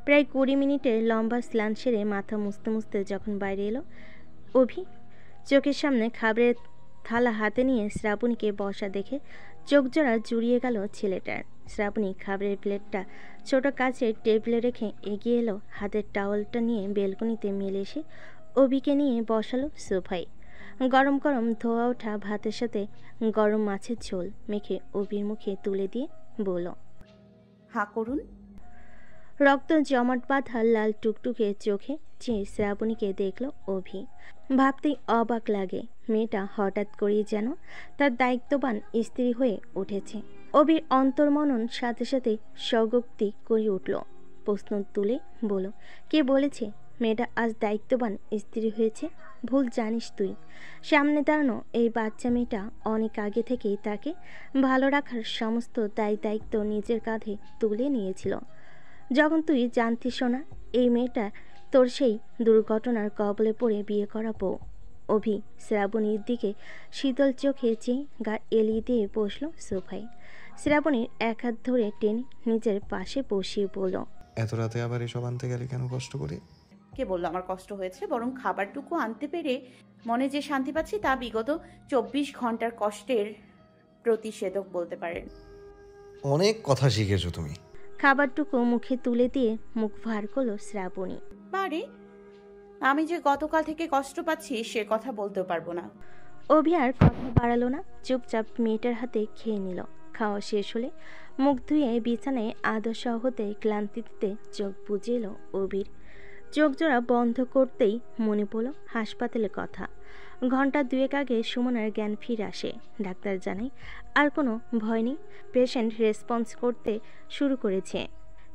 প্রায় 20 মিনিটের লম্বা স্নান সেরে মাথা মুছতে মুছতে যখন বাইরে এলো অভি, চোখের সামনে খাবারের থালা হাতে নিয়ে শ্রাবণীকে বসা দেখে চোখ জোড়া জুড়িয়ে গেল ছেলেটার। শ্রাবণী খাবারের প্লেটটা ছোট কাচের টেবিলে রেখে এগিয়ে এলো, হাতের টাওয়ালটা নিয়ে বেলকনিতে মেলে এসে অভিকে নিয়ে বসালো সোফায়। গরম গরম ধোয়া ওঠা ভাতের সাথে গরম মাছের ঝোল মেখে অভির মুখে তুলে দিয়ে বলল, হা করুন। রক্ত জমাট বাঁধা লাল টুকটুকে চোখে চেয়ে শ্রাবণীকে দেখল অভি। ভাবতেই অবাক লাগে, মেয়েটা হঠাৎ করেই যেন তার দায়িত্ববান স্ত্রী হয়ে উঠেছে। অভির অন্তর্মনন সাথে সাথে স্বগোক্তি করে উঠল। প্রশ্ন তুলে বলল, কে বলেছে মেয়েটা আজ দায়িত্ববান স্ত্রী হয়েছে? ভুল জানিস তুই। সামনে দাঁড়ানো এই বাচ্চা মেয়েটা অনেক আগে থেকেই তাকে ভালো রাখার সমস্ত দায়িত্ব নিজের কাঁধে তুলে নিয়েছিল। যখন তুই জানতিস না এই মেয়েটা তোর সেই দুর্ঘটনার কবলে পড়ে বিয়ে করা বউ। অভি শ্রাবণীর দিকে শীতল চোখে চেয়ে গা এলিয়ে দিয়ে বসল সোফায়। শ্রাবণীর এক হাত ধরে টেনে নিজের পাশে বসিয়ে বলল, এত রাতে আবার এসব আনতে গেলে কেন কষ্ট করে? কে বললো আমার কষ্ট হয়েছে? বরং খাবারটুকু আনতে পেরে মনে যে শান্তি পাচ্ছি তা বিগত 24 ঘন্টার কষ্টের প্রতিষেধক বলতে পারেন। অনেক কথা শিখেছো তুমি। খাবারটুকু মুখে তুলে দিয়ে মুখ ভার করলো শ্রাবণী। বারে, আমি যে গতকাল থেকে কষ্ট পাচ্ছি সে কথা বলতেও পারবো না। অভি আর কথা বাড়ালো না, চুপচাপ মেয়েটার হাতে খেয়ে নিল। খাওয়া শেষ হলে মুখ ধুয়ে বিছানায় আদর্শ হতে ক্লান্তিতে চোখ বুজে এলো অভির। চোখ জোড়া বন্ধ করতেই মনে পড়ল হাসপাতালের কথা। ঘন্টা 2 আগে সুমনার জ্ঞান ফিরে আসে। ডাক্তার জানায় আর কোনো ভয় নেই, পেশেন্ট রেসপন্স করতে শুরু করেছে।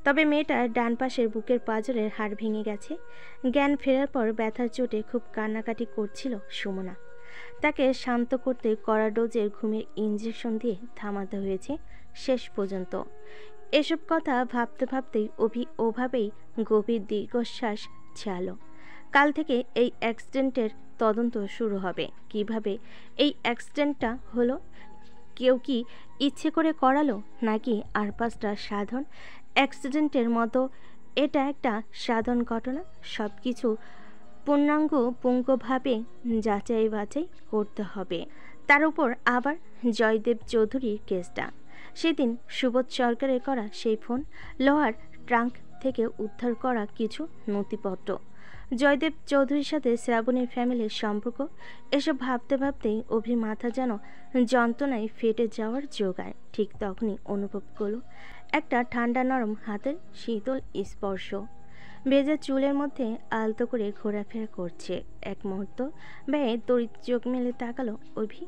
তবে মেয়েটার ডান পাশের বুকের পাঁজরের হাড় ভেঙে গেছে। জ্ঞান ফেরার পর ব্যথার চোটে খুব কান্নাকাটি করছিল সুমনা। তাকে শান্ত করতে কড়া ডোজের ঘুমের ইঞ্জেকশন দিয়ে থামাতে হয়েছে শেষ পর্যন্ত। এসব কথা ভাবতে ভাবতেই অভি ওভাবেই গভীর দীর্ঘশ্বাস ছাড়ল। কাল থেকে এই অ্যাক্সিডেন্টের তদন্ত শুরু হবে। কিভাবে এই অ্যাক্সিডেন্টটা হলো, কেউ কি ইচ্ছে করে করালো নাকি আর 5টা সাধারণ অ্যাক্সিডেন্টের মতো এটা একটা সাধারণ ঘটনা? সব কিছু পুঙ্খানুপুঙ্খভাবে যাচাই বাছাই করতে হবে। তার উপর আবার জয়দেব চৌধুরীর কেসটা। সেদিন সুবোধ সরকারের করা সেই ফোন, লোহার ট্রাঙ্ক থেকে উদ্ধার করা কিছু নথিপত্র, জয়দেব চৌধুরীর সাথে শ্রাবণীর ফ্যামিলির সম্পর্ক, এসব ভাবতে ভাবতেই অভি মাথা যেন যন্ত্রণায় ফেটে যাওয়ার জোগাড়। ঠিক তখনই অনুভব করল একটা ঠান্ডা নরম হাতের শীতল স্পর্শ। ভেজা চুলের মধ্যে আলতো করে ঘোরাফেরা করছে। এক মুহূর্ত ব্যয়ে তড়িৎ চোখ মেলে তাকালো অভি।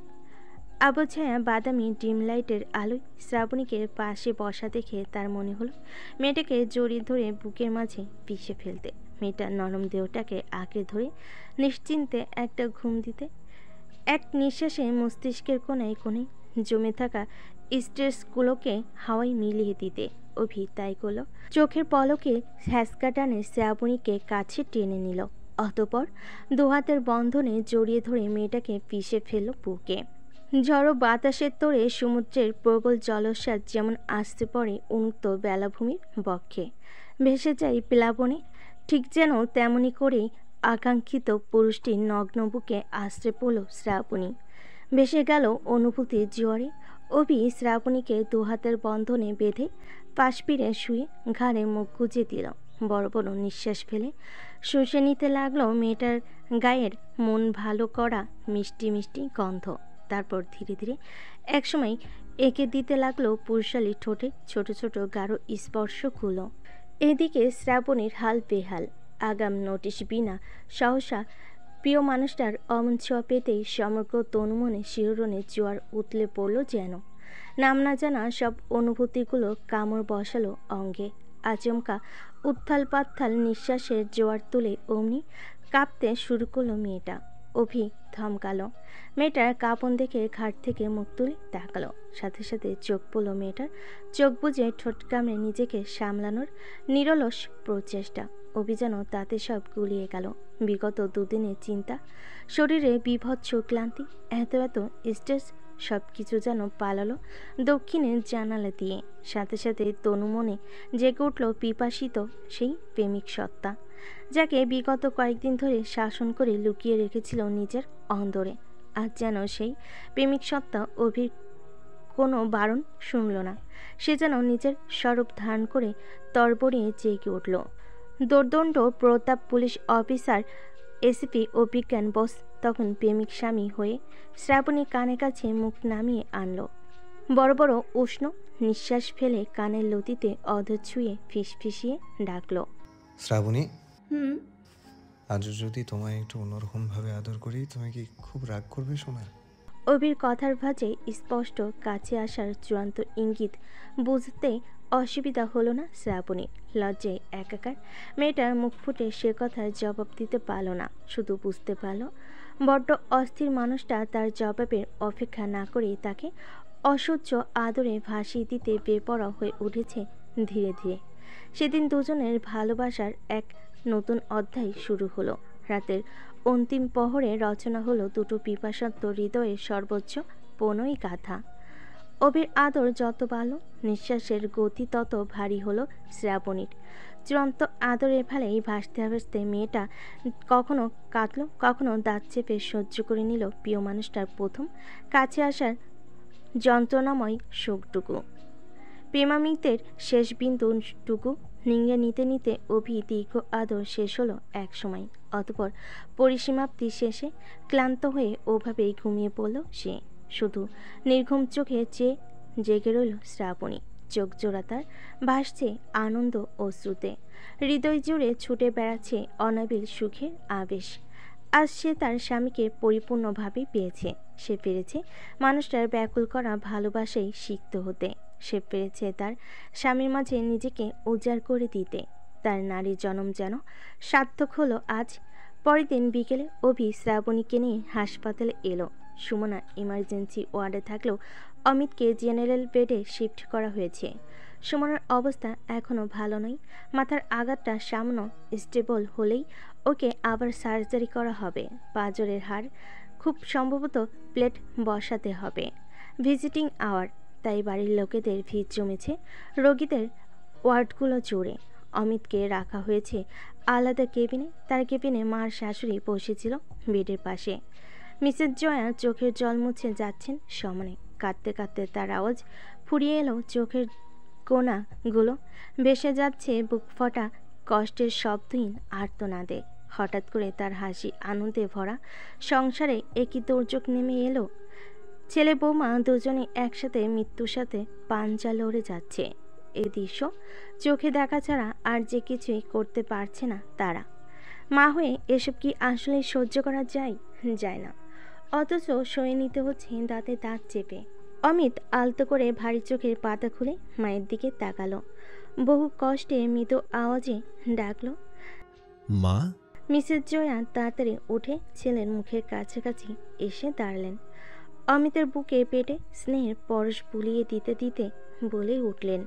আবছায়া বাদামি ডিম লাইটের আলোয় শ্রাবণীকে পাশে বসা দেখে তার মনে হলো মেয়েটাকে জড়িয়ে ধরে বুকের মাঝে পিষে ফেলতে, মেয়েটার নরম দেহটাকে আঁকড়ে ধরে নিশ্চিন্তে একটা ঘুম দিতে, এক নিঃশ্বাসে মস্তিষ্কের কোণায় কোণায় জমে থাকা স্ট্রেসগুলোকে হাওয়ায় মিলিয়ে দিতে। অভি তাই করল। চোখের পলকে হ্যাঁচকা টানে শ্রাবণীকে কাছে টেনে নিল, অতঃপর দুহাতের বন্ধনে জড়িয়ে ধরে মেয়েটাকে পিষে ফেলল বুকে। ঝড়ো বাতাসের তোড়ে সমুদ্রের প্রবল জলস্বাদ যেমন আসতে পড়ে উন্মুক্ত বেলাভূমির বক্ষে, ভেসে যায় প্লাবনে, ঠিক যেন তেমনি করেই আকাঙ্ক্ষিত পুরুষটির নগ্ন বুকে আশ্রে পড়ল শ্রাবণী। ভেসে গেল অনুভূতির জোয়ারে। অভি শ্রাবণীকে দুহাতের বন্ধনে বেঁধে পাশ ফিরে শুয়ে ঘাড়ে মুখ গুজে দিল। বড় বড় নিঃশ্বাস ফেলে শুষে নিতে লাগলো মেয়েটার গায়ের মন ভালো করা মিষ্টি মিষ্টি গন্ধ। তারপর ধীরে ধীরে একসময় এঁকে দিতে লাগলো পুরুষালী ঠোঁটে ছোট ছোট গাঢ় স্পর্শগুলো। এদিকে শ্রাবণীর হাল বেহাল। আগাম নোটিশ বিনা সহসা প্রিয় মানুষটার অমন ছোঁয়া পেতেই সমগ্র তনুমনে শিহরণে জোয়ার উতলে পড়ল যেন। নাম না জানা সব অনুভূতিগুলো কামড় বসালো অঙ্গে। আচমকা উত্থাল পাত্থাল নিঃশ্বাসের জোয়ার তুলে অমনি কাঁপতে শুরু করলো মেয়েটা। অভি থমকালো। মেয়েটার কাঁপন দেখে ঘাট থেকে মুখ তুলে তাকালো। সাথে সাথে চোখ পড়ল মেয়েটার। চোখ বুজে ঠোঁট কামড়ে নিজেকে সামলানোর নিরলস প্রচেষ্টা। অভি যেন তাতে সব গুলিয়ে গেল। বিগত দুদিনের চিন্তা, শরীরে বীভৎস ক্লান্তি, এত স্ট্রেস সব কিছু যেন পালালো দক্ষিণের জানালা দিয়ে। সাথে সাথে তনু মনে জেগে উঠল পিপাসিত সেই প্রেমিক সত্তা, যাকে বিগত কয়েকদিন ধরে শাসন করে লুকিয়ে রেখেছিল নিজের অন্দরে। আজ যেন সেই প্রেমিক সত্তা অভির কোনো বারণ শুনল না। সে যেন নিজের স্বরূপ ধারণ করে তরবরিয়ে জেগে উঠল। দোর্দণ্ড প্রতাপ পুলিশ অফিসার এসিপি ও বিজ্ঞান বোস তখন প্রেমিক স্বামী হয়ে শ্রাবণী কানে কাছে মুখ নামিয়ে আনল। বড় বড় উষ্ণ নিঃশ্বাস ফেলে কানের লতিতে অধর ছুঁয়ে ফিসফিসিয়ে ডাকল, শ্রাবণী, হুম। আজ যদি তোমায় একটু অন্যরকমভাবে আদর করি, তুমি কি খুব রাগ করবে সোনা? অভির কথার ভাঁজে স্পষ্ট কাছে আসার চূড়ান্ত ইঙ্গিত বুঝতে অসুবিধা হলো না শ্রাবণী। লজ্জায় একাকার মেয়েটার মুখ ফুটে সে কথার জবাব দিতে পারল না। শুধু বুঝতে পারল বড্ড অস্থির মানুষটা তার জবাবের অপেক্ষা না করে তাকে অসহ্য আদরে ভাসিয়ে দিতে বেপরোয়া হয়ে উঠেছে ধীরে ধীরে। সেদিন দুজনের ভালোবাসার এক নতুন অধ্যায় শুরু হলো। রাতের অন্তিম প্রহরে রচনা হলো দুটো পিপাসার্ত হৃদয়ের সর্বোচ্চ প্রণয়ী গাথা। অভির আদর যত বাড়ল, নিঃশ্বাসের গতি তত ভারী হলো শ্রাবণীর। চূড়ান্ত আদরের ফেলেই ভাসতে ভাসতে মেয়েটা কখনো কাঁদল, কখনো দাঁত চেপে সহ্য করে নিল প্রিয় মানুষটার প্রথম কাছে আসার যন্ত্রণাময় শোকটুকু। প্রেমামিকদের শেষ বিন্দুটুকু নিংড়ে নিতে নিতে অভি দীর্ঘ আদর শেষ হলো এক সময়। অতঃপর পরিসমাপ্তি শেষে ক্লান্ত হয়ে ওভাবেই ঘুমিয়ে পড়ল সে। শুধু নির্ঘুম চোখে চেয়ে জেগে রইল শ্রাবণী। চোখ জোড়া তার ভাসছে আনন্দ অশ্রুতে। হৃদয় জুড়ে ছুটে বেড়াচ্ছে অনাবিল সুখের আবেশ। আজ সে তার স্বামীকে পরিপূর্ণভাবে পেয়েছে। সে পেরেছে মানুষটার ব্যাকুল করা ভালোবাসায় সিক্ত হতে। সে পেরেছে তার স্বামীর মাঝে নিজেকে উজাড় করে দিতে। তার নারীর জনম যেন সার্থক হলো আজ। পরের দিন বিকেলে অভি শ্রাবণীকে নিয়ে হাসপাতালে এলো। সুমনা ইমার্জেন্সি ওয়ার্ডে থাকলেও অমিতকে জেনারেল বেডে শিফট করা হয়েছে। সুমনার অবস্থা এখনও ভালো নয়। মাথার আঘাতটা সামান্য স্টেবল হলেই ওকে আবার সার্জারি করা হবে। পাঁজরের হাড় খুব সম্ভবত প্লেট বসাতে হবে। ভিজিটিং আওয়ার, তাই বাড়ির লোকেদের ভিড় জমেছে রোগীদের ওয়ার্ডগুলো জুড়ে। অমিতকে রাখা হয়েছে আলাদা কেবিনে। তার কেবিনে মার শাশুড়ি বসেছিল বেডের পাশে। মিসেস জয়া চোখের জল মুছে যাচ্ছেন সমানে। কাঁদতে কাঁদতে তার আওয়াজ ফুরিয়ে এলো চোখের কোণাগুলো ভেসে যাচ্ছে বুক ফটা কষ্টের শব্দহীন আর্তনাদে। হঠাৎ করে তার হাসি আনন্দে ভরা সংসারে একই দুর্যোগ নেমে এলো। ছেলে বৌমা দুজনে একসাথে মৃত্যুর সাথে পাঞ্জা লড়ে যাচ্ছে। এই দৃশ্য চোখে দেখা ছাড়া আর যে কিছুই করতে পারছে না তারা। মা হয়ে এসব কি আসলে সহ্য করা যায়? যায় না। অথচ সয়ে নিতে হচ্ছে দাঁতে দাঁত চেপে। অমিত আলতো করে ভারী চোখের পাতা খুলে মায়ের দিকে তাকালো। বহু কষ্টে মৃত আওয়াজে ডাকলো, মা। মিসেস জয়া তাড়াতাড়ি উঠে ছেলের মুখের কাছাকাছি এসে দাঁড়ালেন। অমিতের বুকে পেটে স্নেহের পরশ বুলিয়ে দিতে দিতে বলে উঠলেন,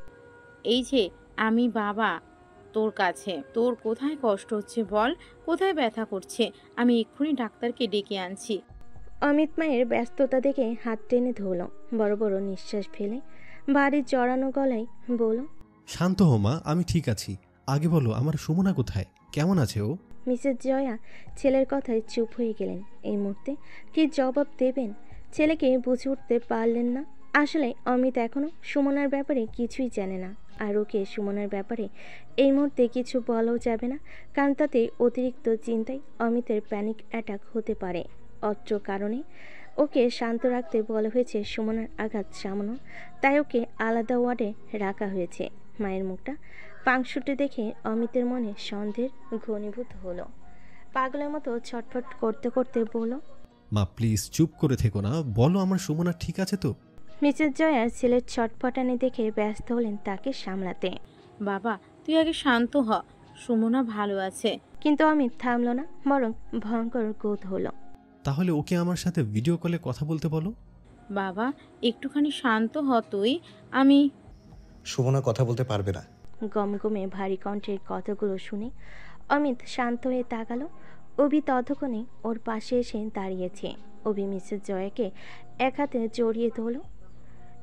এই যে আমি বাবা তোর কাছে। তোর কোথায় কষ্ট হচ্ছে বল, কোথায় ব্যথা করছে? আমি এক্ষুনি ডাক্তারকে ডেকে আনছি। অমিত মায়ের ব্যস্ততা দেখে হাত টেনে ধরল। বড় বড় নিঃশ্বাস ফেলে ভারী জড়ানো গলায় বলল, শান্ত হো মা, আমি ঠিক আছি। আগে বলো, আমার সুমনা কোথায়, কেমন আছে ও? মিসেস জয়া ছেলের কথায় চুপ হয়ে গেলেন। এই মুহূর্তে কি জবাব দেবেন ছেলেকে বুঝে উঠতে পারলেন না। আসলে অমিত এখনো সুমনার ব্যাপারে কিছুই জানে না। আর ওকে সুমনার ব্যাপারে এই মুহূর্তে কিছু বলাও যাবে না, কারণ তাতে অতিরিক্ত চিন্তায় অমিতের প্যানিক অ্যাটাক হতে পারে। অত্র কারণে ওকে শান্ত রাখতে বলা হয়েছে। সুমনার আঘাত সামান্য, তাই ওকে আলাদা ওয়ার্ডে রাখা হয়েছে। মায়ের মুখটা পাংশুটে দেখে অমিতের মনে সন্দেহের ঘনীভূত হলো। পাগলের মতো ছটফট করতে করতে বলল, মা প্লিজ চুপ করে থেকো না, বলো আমার সুমনা ঠিক আছে তো? মিসেস জয়ার ছেলের ছটফটানি দেখে ব্যস্ত হলেন তাকে সামলাতে। বাবা তুই আগে শান্ত হ, সুমনা ভালো আছে। কিন্তু অমিত থামল না, বরং ভয়ঙ্কর ক্রোধ হলো। তাহলে ওকে আমার সাথে ভিডিও কলে কথা বলতে বলো। বাবা একটুখানি শান্ত হ তুই। আমি সুমনা কথা বলতে পারবে না। গমগমে ভারী কণ্ঠের কথাগুলো শুনে অমিত শান্ত হয়ে তাকালো। অভি ততক্ষণে ওর পাশে এসে দাঁড়িয়েছে। অভি মিসেস জয়াকে এক হাতে জড়িয়ে ধরল।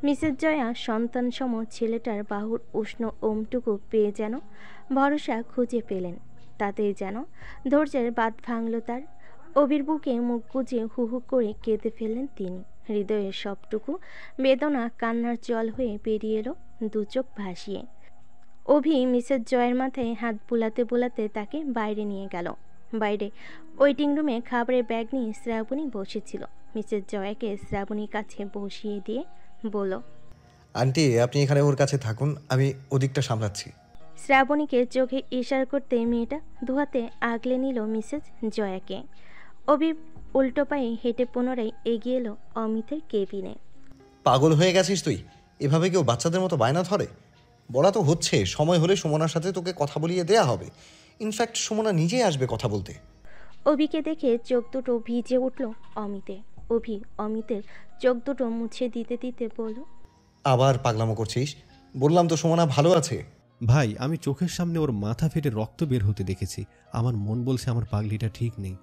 মিসেস জয়া সন্তানসম ছেলেটার বাহুর উষ্ণ ওমটুকু পেয়ে যেন ভরসা খুঁজে পেলেন। তাতেই যেন ধৈর্যের বাঁধ ভাঙল তার। অভির বুকে মুখ গুজে হু হু করে কেঁদে ফেললেন তিনি। হৃদয়ের সবটুকু বেদনা কান্নার জল হয়ে বেরিয়ে এলো দু চোখ ভাসিয়ে। অভি মিসেস জয়ের মাথায় হাত বুলাতে বুলাতে তাকে বাইরে নিয়ে গেল। বাইরে ওয়েটিং রুমে খাবারের ব্যাগ নিয়ে শ্রাবণী বসেছিল। মিসেস জয়াকে শ্রাবণীর কাছে বসিয়ে দিয়ে বলল, আন্টি আপনি এখানে ওর কাছে থাকুন, আমি ওদিকটা সামলাচ্ছি। শ্রাবণীকে চোখে ইশারা করতে মেয়েটা দুহাতে আগলে নিল মিসেস জয়াকে। অভি উল্টো পায়ে হেঁটে পুনরায় এগিয়ে এলো অমিতের কেবিনে। পাগল হয়ে গেছিস তুই? এভাবে কেউ বাচ্চাদের মতো বায়না ধরে? বলা তো হচ্ছে সময় হলে সুমনার সাথে তোকে কথা বলিয়ে দেয়া হবে। ইনফ্যাক্ট সুমনা নিজেই আসবে কথা বলতে। অভিকে দেখে চোখ দুটো ভিজে উঠল অমিতের। অভি অমিতের চোখ দুটো মুছে দিতে দিতে বলল, আবার পাগলামো করছিস? বললাম তো সুমনা ভালো আছে। ভাই আমি চোখের সামনে ওর মাথা ফেটে রক্ত বের হতে দেখেছি, আমার মন বলছে আমার পাগলিটা ঠিক নেই।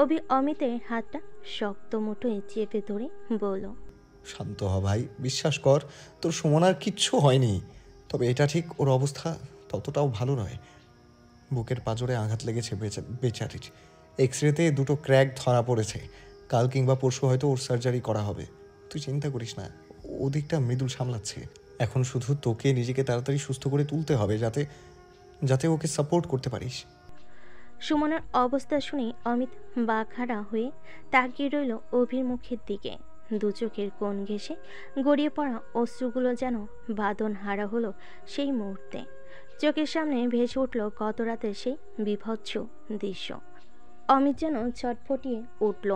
অভি অমিতের হাতটা শক্ত মুঠোয় চেপে ধরে বলল, শান্ত হ ভাই, বিশ্বাস কর তোর সুমনার কিচ্ছু হয়নি। তবে এটা ঠিক ওর অবস্থা ততটাও ভালো নয়। বুকের পাঁজরে আঘাত লেগেছে বেচারির। এক্সরেতে দুটো ক্র্যাক ধরা পড়েছে। কাল কিংবা পরশু হয়তো ওর সার্জারি করা হবে। তুই চিন্তা করিস না, ওদিকটা মৃদুল সামলাচ্ছে। এখন শুধু তোকে নিজেকে তাড়াতাড়ি সুস্থ করে তুলতে হবে যাতে যাতে ওকে সাপোর্ট করতে পারিস। সুমনার অবস্থা শুনে অমিত বাকহারা হয়ে তাকিয়ে রইল অভির মুখের দিকে। দু চোখের কোণ ঘেঁষে গড়িয়ে পড়া অশ্রুগুলো যেন বাঁধন হারা হলো সেই মুহূর্তে। চোখের সামনে ভেসে উঠল গত রাতের সেই বিভৎস দৃশ্য। অমিত যেন ছটফটিয়ে উঠল।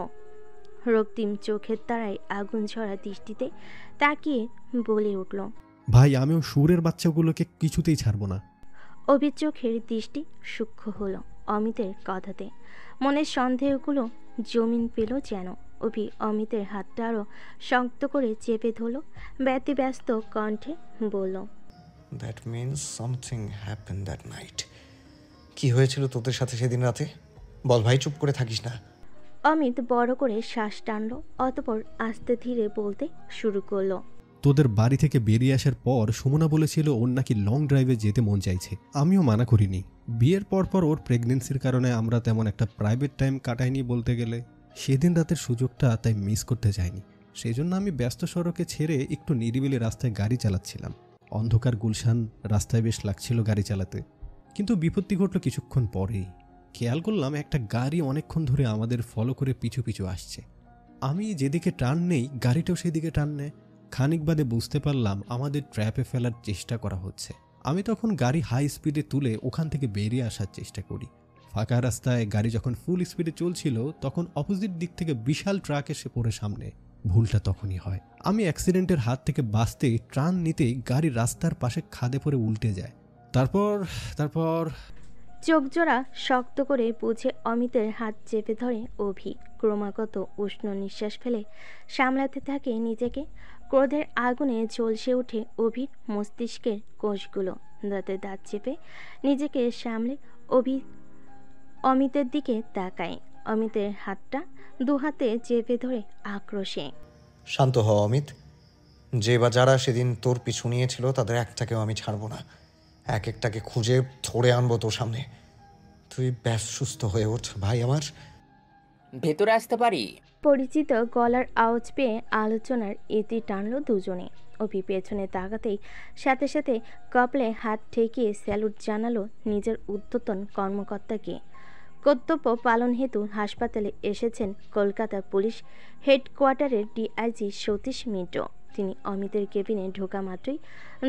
রক্তিম চোখের তারায় আগুন ঝরা দৃষ্টিতে তাকিয়ে বলে উঠল, ভাই আমিও সুরের বাচ্চাগুলোকে কিছুতেই ছাড়বো না। অভির চোখের দৃষ্টি সূক্ষ্ম হলো অমিতের কথাতে। মনের সন্দেহগুলো জমিন পেল যেন। অভি অমিতের হাতটা আরো শক্ত করে চেপে ধরল। ব্যতিব্যস্ত কণ্ঠে বলল, that means something happen that night. কি হয়েছিল তোদের সাথে সেদিন রাতে? বল ভাই, চুপ করে থাকিস না। অমিত বড় করে শ্বাস টানল, অতঃপর আস্তে ধীরে বলতে শুরু করলো, তোদের বাড়ি থেকে বেরিয়ে আসার পর সুমনা বলেছিল ওর নাকি লং ড্রাইভে যেতে মন চাইছে। আমিও মানা করিনি। বিয়ের পর ওর প্রেগনেন্সির কারণে আমরা তেমন একটা প্রাইভেট টাইম কাটাইনি বলতে গেলে। সেদিন রাতের সুযোগটা তাই মিস করতে চাইনি। সেই জন্য আমি ব্যস্ত সড়কে ছেড়ে একটু নিরিবিলি রাস্তায় গাড়ি চালাচ্ছিলাম। অন্ধকার গুলশান রাস্তায় বেশ লাগছিল গাড়ি চালাতে। কিন্তু বিপত্তি ঘটল কিছুক্ষণ পরেই। খেয়াল করলাম একটা গাড়ি অনেকক্ষণ ধরে আমাদের ফলো করে পিছু পিছু আসছে। আমি যেদিকে টার্ন নেই গাড়িটাও সেদিকে টার্ন নেয়। খানিক বাদে বুঝতে পারলাম আমাদের ট্র্যাপে ফেলার চেষ্টা করা হচ্ছে। আমি তখন গাড়ি হাই স্পিডে তুলে ওখান থেকে বেরিয়ে আসার চেষ্টা করি। ফাঁকা রাস্তায় গাড়ি যখন ফুল স্পিডে চলছিল তখন অপোজিট দিক থেকে বিশাল ট্রাক এসে পড়ে সামনে। ভুলটা তখনই হয়। আমি অ্যাক্সিডেন্টের হাত থেকে বাঁচতে টার্ন নিতেই গাড়ি রাস্তার পাশে খাদে পড়ে উল্টে যায়। তারপর চোখ জোড়া শক্ত করে বুঝে অমিতের হাত চেপে ধরে অভি। ক্রমাগত উষ্ণ নিঃশ্বাস ফেলে সামলাতে থাকে নিজেকে। ক্রোধের আগুনে ঝলসে ওঠে অভির মস্তিষ্কের কোষগুলো। দাঁতে দাঁত চেপে নিজেকে সামলে অভি অমিতের দিকে তাকায়। অমিতের হাতটা দুহাতে চেপে ধরে আক্রোশে, শান্ত হ অমিত। যে বা যারা সেদিন তোর পিছু নিয়েছিল তাদের একটাকেও আমি ছাড়বো না। এক একটাকে খুঁজে ধরে আনবো তোর সামনে। তুই ব্যাস সুস্থ হয়ে ওঠ ভাই আমার। ভেতরে আসতে পারি? পরিচিত গলার আওয়াজ পেয়ে আলোচনার ইতি টানল দুজনে। অভি পেছনে তাকাতেই সাথে সাথে কপালে হাত ঠেকিয়ে স্যালুট জানালো নিজের ঊর্ধ্বতন কর্মকর্তাকে। কর্তব্য পালন হেতু হাসপাতালে এসেছেন কলকাতা পুলিশ হেডকোয়ার্টারের ডিআইজি সতীশ মিন্টো। তিনি অমিতের কেবিনে ঢোকা মাত্রই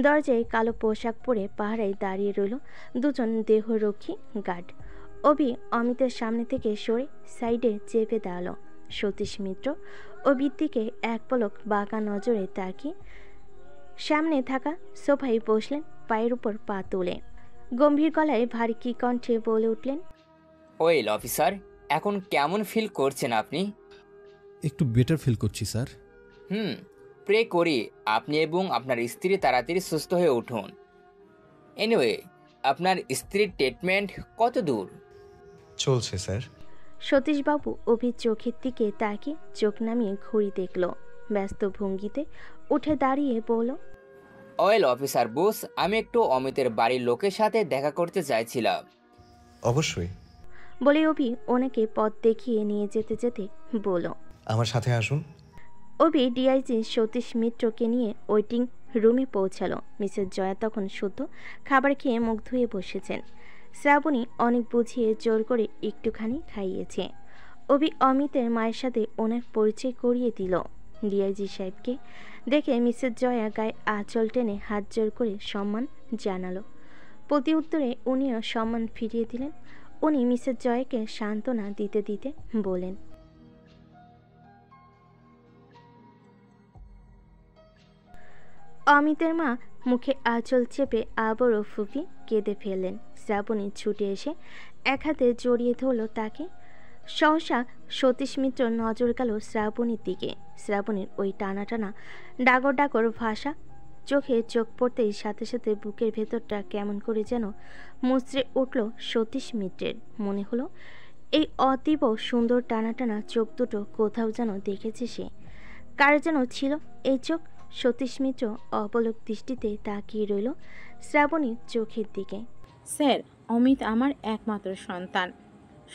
দরজায় কালো পোশাক পরে পাহারায় দাঁড়িয়ে রইল দুজন দেহরক্ষী গার্ড। অভি অমিতের সামনে থেকে সরে সাইডে চেপে দাঁড়ালো। সতীশ মিত্র অভির দিকে এক পলক বাঁকা নজরে তাকিয়ে সামনে থাকা সোফায় বসলেন, পায়ের উপর পা তুলে। গম্ভীর গলায় ভারী কি কণ্ঠে বলে উঠলেন, ওয়েল অফিসার, এখন কেমন ফিল করছেন আপনি? একটু বেটার ফিল করছি স্যার। প্রে করি আপনি এবং আপনার স্ত্রী তাড়াতাড়ি সুস্থ হয়ে উঠুন। এনিওয়ে, আপনার স্ত্রীর ট্রিটমেন্ট কত দূর চলছে স্যার? সতীশবাবু অভির চোখের দিকে তাকিয়ে চোখ নামিয়ে ঘড়ি দেখল। ব্যস্ত ভঙ্গিতে উঠে দাঁড়িয়ে বলল, ওয়েল অফিসার বস, আমি একটু অমিতের বাড়ির লোকের সাথে দেখা করতে চাইছিলাম। অবশ্যই। বলে অভি ওনাকে পথ দেখিয়ে নিয়ে যেতে যেতে বলল, আমার সাথে আসুন। অভি ডিআইজি সতীশ মিত্রকে নিয়ে ওয়েটিং রুমে পৌঁছালো। মিসেস জয়া তখন শুদ্ধ খাবার খেয়ে মুখ ধুয়ে বসেছেন। শ্রাবণী অনেক বুঝিয়ে জোর করে একটুখানি খাইয়েছে। অভি অমিতের মায়ের সাথে ওনার পরিচয় করিয়ে দিল। ডিআইজি সাহেবকে দেখে মিসেস জয়া গায়ে আঁচল টেনে হাত জোর করে সম্মান জানালো। প্রতি উত্তরে উনিও সম্মান ফিরিয়ে দিলেন। উনি মিসেস জয়াকে সান্ত্বনা দিতে দিতে বলেন, অমিতের মা মুখে আঁচল চেপে আবারও ফুপি কেঁদে ফেললেন। শ্রাবণী ছুটে এসে এক হাতে জড়িয়ে ধরল তাকে। সহসা সতীশ মিত্র নজর গেল শ্রাবণীর দিকে। শ্রাবণীর ওই টানা টানা ডাগর ডাগর ভাষা চোখে চোখ পড়তেই সাথে সাথে বুকের ভেতরটা কেমন করে যেন মুচড়ে উঠল সতীশ মিত্রের। মনে হলো এই অতীব সুন্দর টানা টানা চোখ দুটো কোথাও যেন দেখেছে সে। কার যেন ছিল এই চোখ। সতীশ মিত্র অপলক দৃষ্টিতে তাকিয়ে রইল শ্রাবণীর চোখের দিকে। স্যার, অমিত আমার একমাত্র সন্তান।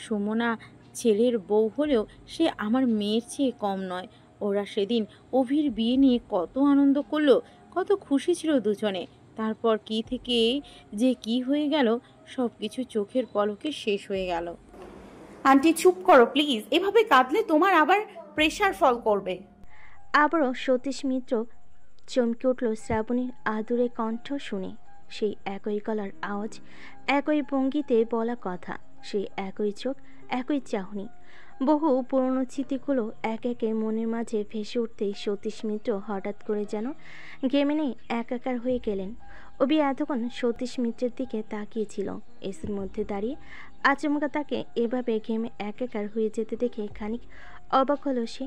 সুমনা ছেলের বউ হলেও সে আমার মেয়ের চেয়ে কম নয়। ওরা সেদিন অভির বিয়ে নিয়ে কত আনন্দ করলো, কত খুশি ছিল দুজনে। তারপর কি থেকে যে কি হয়ে গেল, সব কিছু চোখের পলকে শেষ হয়ে গেল। আন্টি চুপ করো প্লিজ, এভাবে কাঁদলে তোমার আবার প্রেশার ফল করবে। আবারও সতীশ মিত্র চমকে উঠল শ্রাবণীর আদুরে কণ্ঠ শুনে। সেই একই গলার আওয়াজ, একই ভঙ্গিতে বলা কথা, সেই একই চোখ, একই চাহনি। বহু পুরনো স্মৃতিগুলো এক একে মনের মাঝে ভেসে উঠতেই সতীশ মিত্র হঠাৎ করে যেন ঘেমে নেই একাকার হয়ে গেলেন। অভি এতক্ষণ সতীশ মিত্রের দিকে তাকিয়েছিল। এসির মধ্যে দাঁড়িয়ে আচমকা তাকে এভাবে ঘেমে একাকার হয়ে যেতে দেখে খানিক অবাক হলো সে।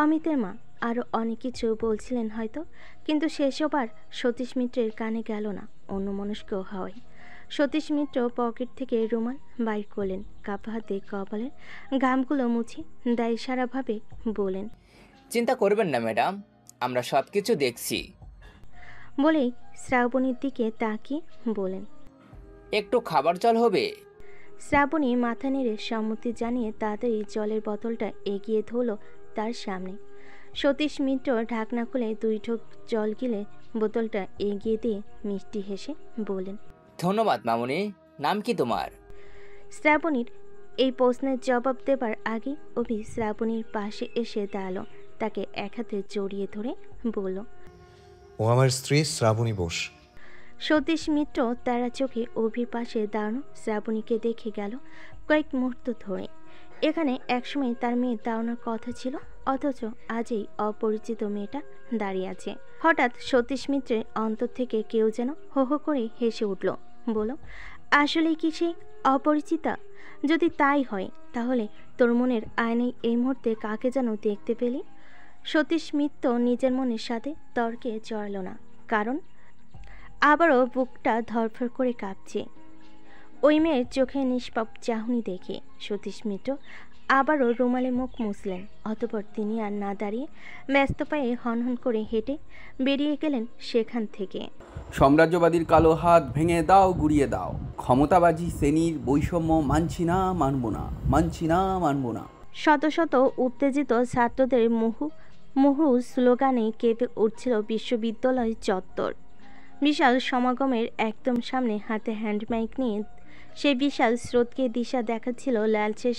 অমিতের মা আরও অনেক কিছু বলছিলেন হয়তো, কিন্তু সেসব আর সতীশ মিত্রের কানে গেল না অন্যমনস্ক হওয়ায়। সতীশ মিত্র পকেট থেকে রুমাল বাইর করলেন, কাপা হাতে কপালের ঘামগুলো মুছে দায়সারাভাবে বলেন, চিন্তা করবেন না ম্যাডাম, আমরা সব কিছু দেখছি। বলেই শ্রাবণীর দিকে তাকিয়ে বলেন, একটু খাবার জল হবে? শ্রাবণী মাথা নেড়ে সম্মতি জানিয়ে তাড়াতাড়ি জলের বোতলটা এগিয়ে ধরল তার সামনে। সতীশ মিত্র ঢাকনা খুলে 2 ঢোক জল গিলে বোতলটা এগিয়ে দিয়ে মিষ্টি হেসে বলেন, ধন্যবাদ মামুনি। নাম কি তোমার? শ্রাবণীর এই প্রশ্নের জবাব দেবার আগে অভি শ্রাবণীর পাশে এসে দাঁড়ালো। তাকে এক হাতে জড়িয়ে ধরে বলল, ও আমার স্ত্রী শ্রাবণী বোস। সতীশ মিত্র তারা চোখে অভির পাশে দাঁড়ানো শ্রাবণীকে দেখে গেল কয়েক মুহূর্ত ধরে। এখানে একসময় তার মেয়ে দাঁড়ানোর কথা ছিল, অথচ আজই অপরিচিত মেয়েটা দাঁড়িয়ে আছে। হঠাৎ সতীশ মিত্রের অন্তর থেকে কেউ যেন হো হো করে হেসে উঠল। বলল, আসলে কি সে অপরিচিতা? যদি তাই হয় তাহলে তোর মনের আয়নায় এই মুহূর্তে কাকে যেন দেখতে পেলি? সতীশ মিত্র নিজের মনের সাথে তর্কে জড়াল না, কারণ আবারও বুকটা ধরফর করে কাঁপছে ওই মেয়ের চোখে নিষ্পাপ চাহনি দেখে। সতীশ মিত্র আবারও রুমালে মুখ মুছলেন। অতঃপর তিনি আর না দাঁড়িয়ে ব্যস্ত পায়ে হনহন করে হেঁটে বেরিয়ে গেলেন সেখান থেকে। সাম্রাজ্যবাদীর কালো হাত ভেঙে দাও, গুড়িয়ে দাও। ক্ষমতাবাজি শ্রেণীর বৈষম্য মানছি না, মানব না, মানছি না, মানব না। শত শত উত্তেজিত ছাত্রদের মুহুর্মুহু স্লোগানে কেঁপে উঠছিল বিশ্ববিদ্যালয় চত্বর। বিশাল সমাগমের একদম সামনে হাতে হ্যান্ডমাইক নিয়ে সেই বিশাল স্রোতকে দিশা দেখাচ্ছিল লালচে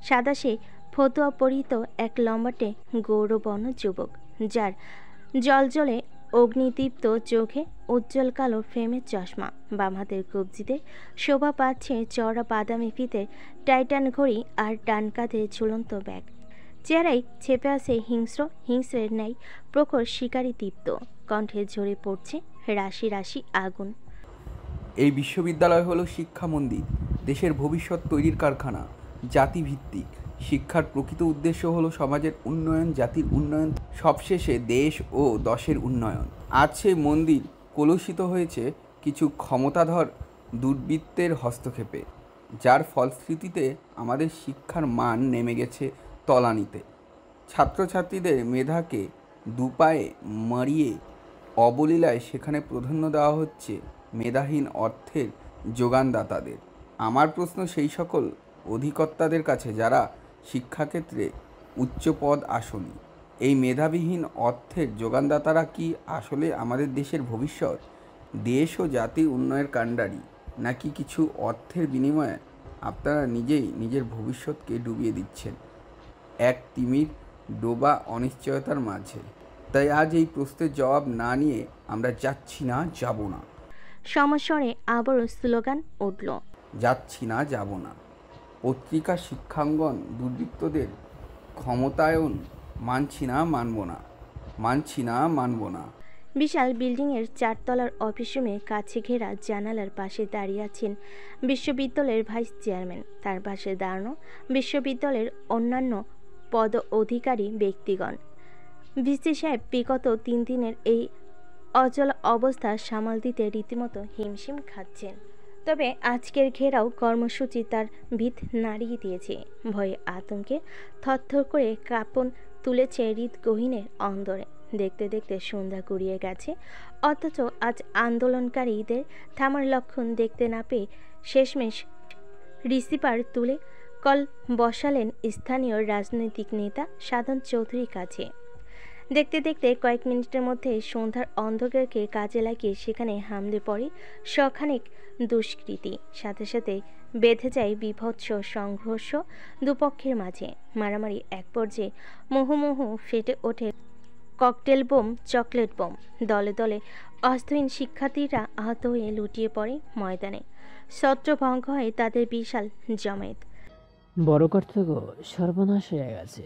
সাদাসে ফতুয়া পরিহিত এক লম্বাটে গৌরবর্ণ যুবক, যার জলজলে অগ্নিদীপ্ত চোখে উজ্জ্বল কালো ফ্রেমের চশমা, বাম হাতের কবজিতে শোভা পাচ্ছে চওড়া বাদামি ফিতের টাইটান ঘড়ি আর ডান কাঁধে ঝুলন্ত ব্যাগ। চেহারায় ছেপে আছে হিংস্রের ন্যায় প্রখর শিকারী দীপ্ত, কণ্ঠে ঝরে পড়ছে রাশি রাশি আগুন। এই বিশ্ববিদ্যালয় হলো শিক্ষা মন্দির, দেশের ভবিষ্যৎ তৈরির কারখানা, জাতিভিত্তিক। শিক্ষার প্রকৃত উদ্দেশ্য হলো সমাজের উন্নয়ন, জাতির উন্নয়ন, সবশেষে দেশ ও দশের উন্নয়ন। আজ সেই মন্দির কলুষিত হয়েছে কিছু ক্ষমতাধর দুর্বৃত্তের হস্তক্ষেপে, যার ফলশ্রুতিতে আমাদের শিক্ষার মান নেমে গেছে তলানিতে। ছাত্রছাত্রীদের মেধাকে দুপায়ে মারিয়ে অবলীলায় সেখানে প্রাধান্য দেওয়া হচ্ছে মেধাহীন অর্থের যোগানদাতাদের। আমার প্রশ্ন সেই সকল অধিকর্তাদের কাছে যারা শিক্ষাক্ষেত্রে উচ্চ পদ আসীন, এই মেধাবিহীন অর্থের যোগানদাতারা কি আসলে আমাদের দেশের ভবিষ্যৎ, দেশ ও জাতির উন্নয়নের কাণ্ডারি, নাকি কিছু অর্থের বিনিময়ে আপনারা নিজেই নিজের ভবিষ্যৎকে ডুবিয়ে দিচ্ছেন এক তিমির ডোবা অনিশ্চয়তার মাঝে? তাই আজ এই প্রশ্নের জবাব না নিয়ে আমরা যাচ্ছি না, যাব না। সমস্বরে আবারও স্লোগান উঠল, যাচ্ছি না, যাব না। পত্রিকা শিক্ষাঙ্গন দুর্বৃত্তদের ক্ষমতায়ন মানছি না, মানব না, মানছি না, মানব না। বিশাল বিল্ডিংয়ের 4 তলার অফিস রুমে কাছে ঘেরা জানালার পাশে দাঁড়িয়ে আছেন বিশ্ববিদ্যালয়ের ভাইস চেয়ারম্যান। তার পাশে দাঁড়ানো বিশ্ববিদ্যালয়ের অন্যান্য পদ অধিকারী ব্যক্তিগণ। ভিসি সাহেব বিগত 3 দিনের এই অচল অবস্থা সামাল দিতে রীতিমতো হিমশিম খাচ্ছেন। তবে আজকের ঘেরাও কর্মসূচি তার ভিত নাড়িয়ে দিয়েছে। ভয়ে আতঙ্কে থরথর করে কাঁপন তুলেছে হৃদগহীনের অন্দরে। দেখতে দেখতে সন্ধ্যা গড়িয়ে গেছে, অথচ আজ আন্দোলনকারীদের থামার লক্ষণ দেখতে না পেয়ে শেষমেশ রিসিভার তুলে কল বসালেন স্থানীয় রাজনৈতিক নেতা সাধন চৌধুরীর কাছে। দেখতে দেখতে কয়েক মিনিটের মধ্যে সন্ধ্যার অন্ধকারকে কাজে লাগিয়ে সেখানে হামলে পড়ে শখানেক দুষ্কৃতী। সাথে সাথে বেঁধে যায় বীভৎস সংঘর্ষ দুপক্ষের মাঝে। মারামারি এক পর্যায়ে মুহুর্মুহু ফেটে ওঠে ককটেল বোম, চকলেট বোম। দলে দলে অস্ত্রহীন শিক্ষার্থীরা আহত হয়ে লুটিয়ে পড়ে ময়দানে। ছত্রভঙ্গ হয় তাদের বিশাল জমায়েত। বড় কর্তব্য সর্বনাশ হয়ে গেছে।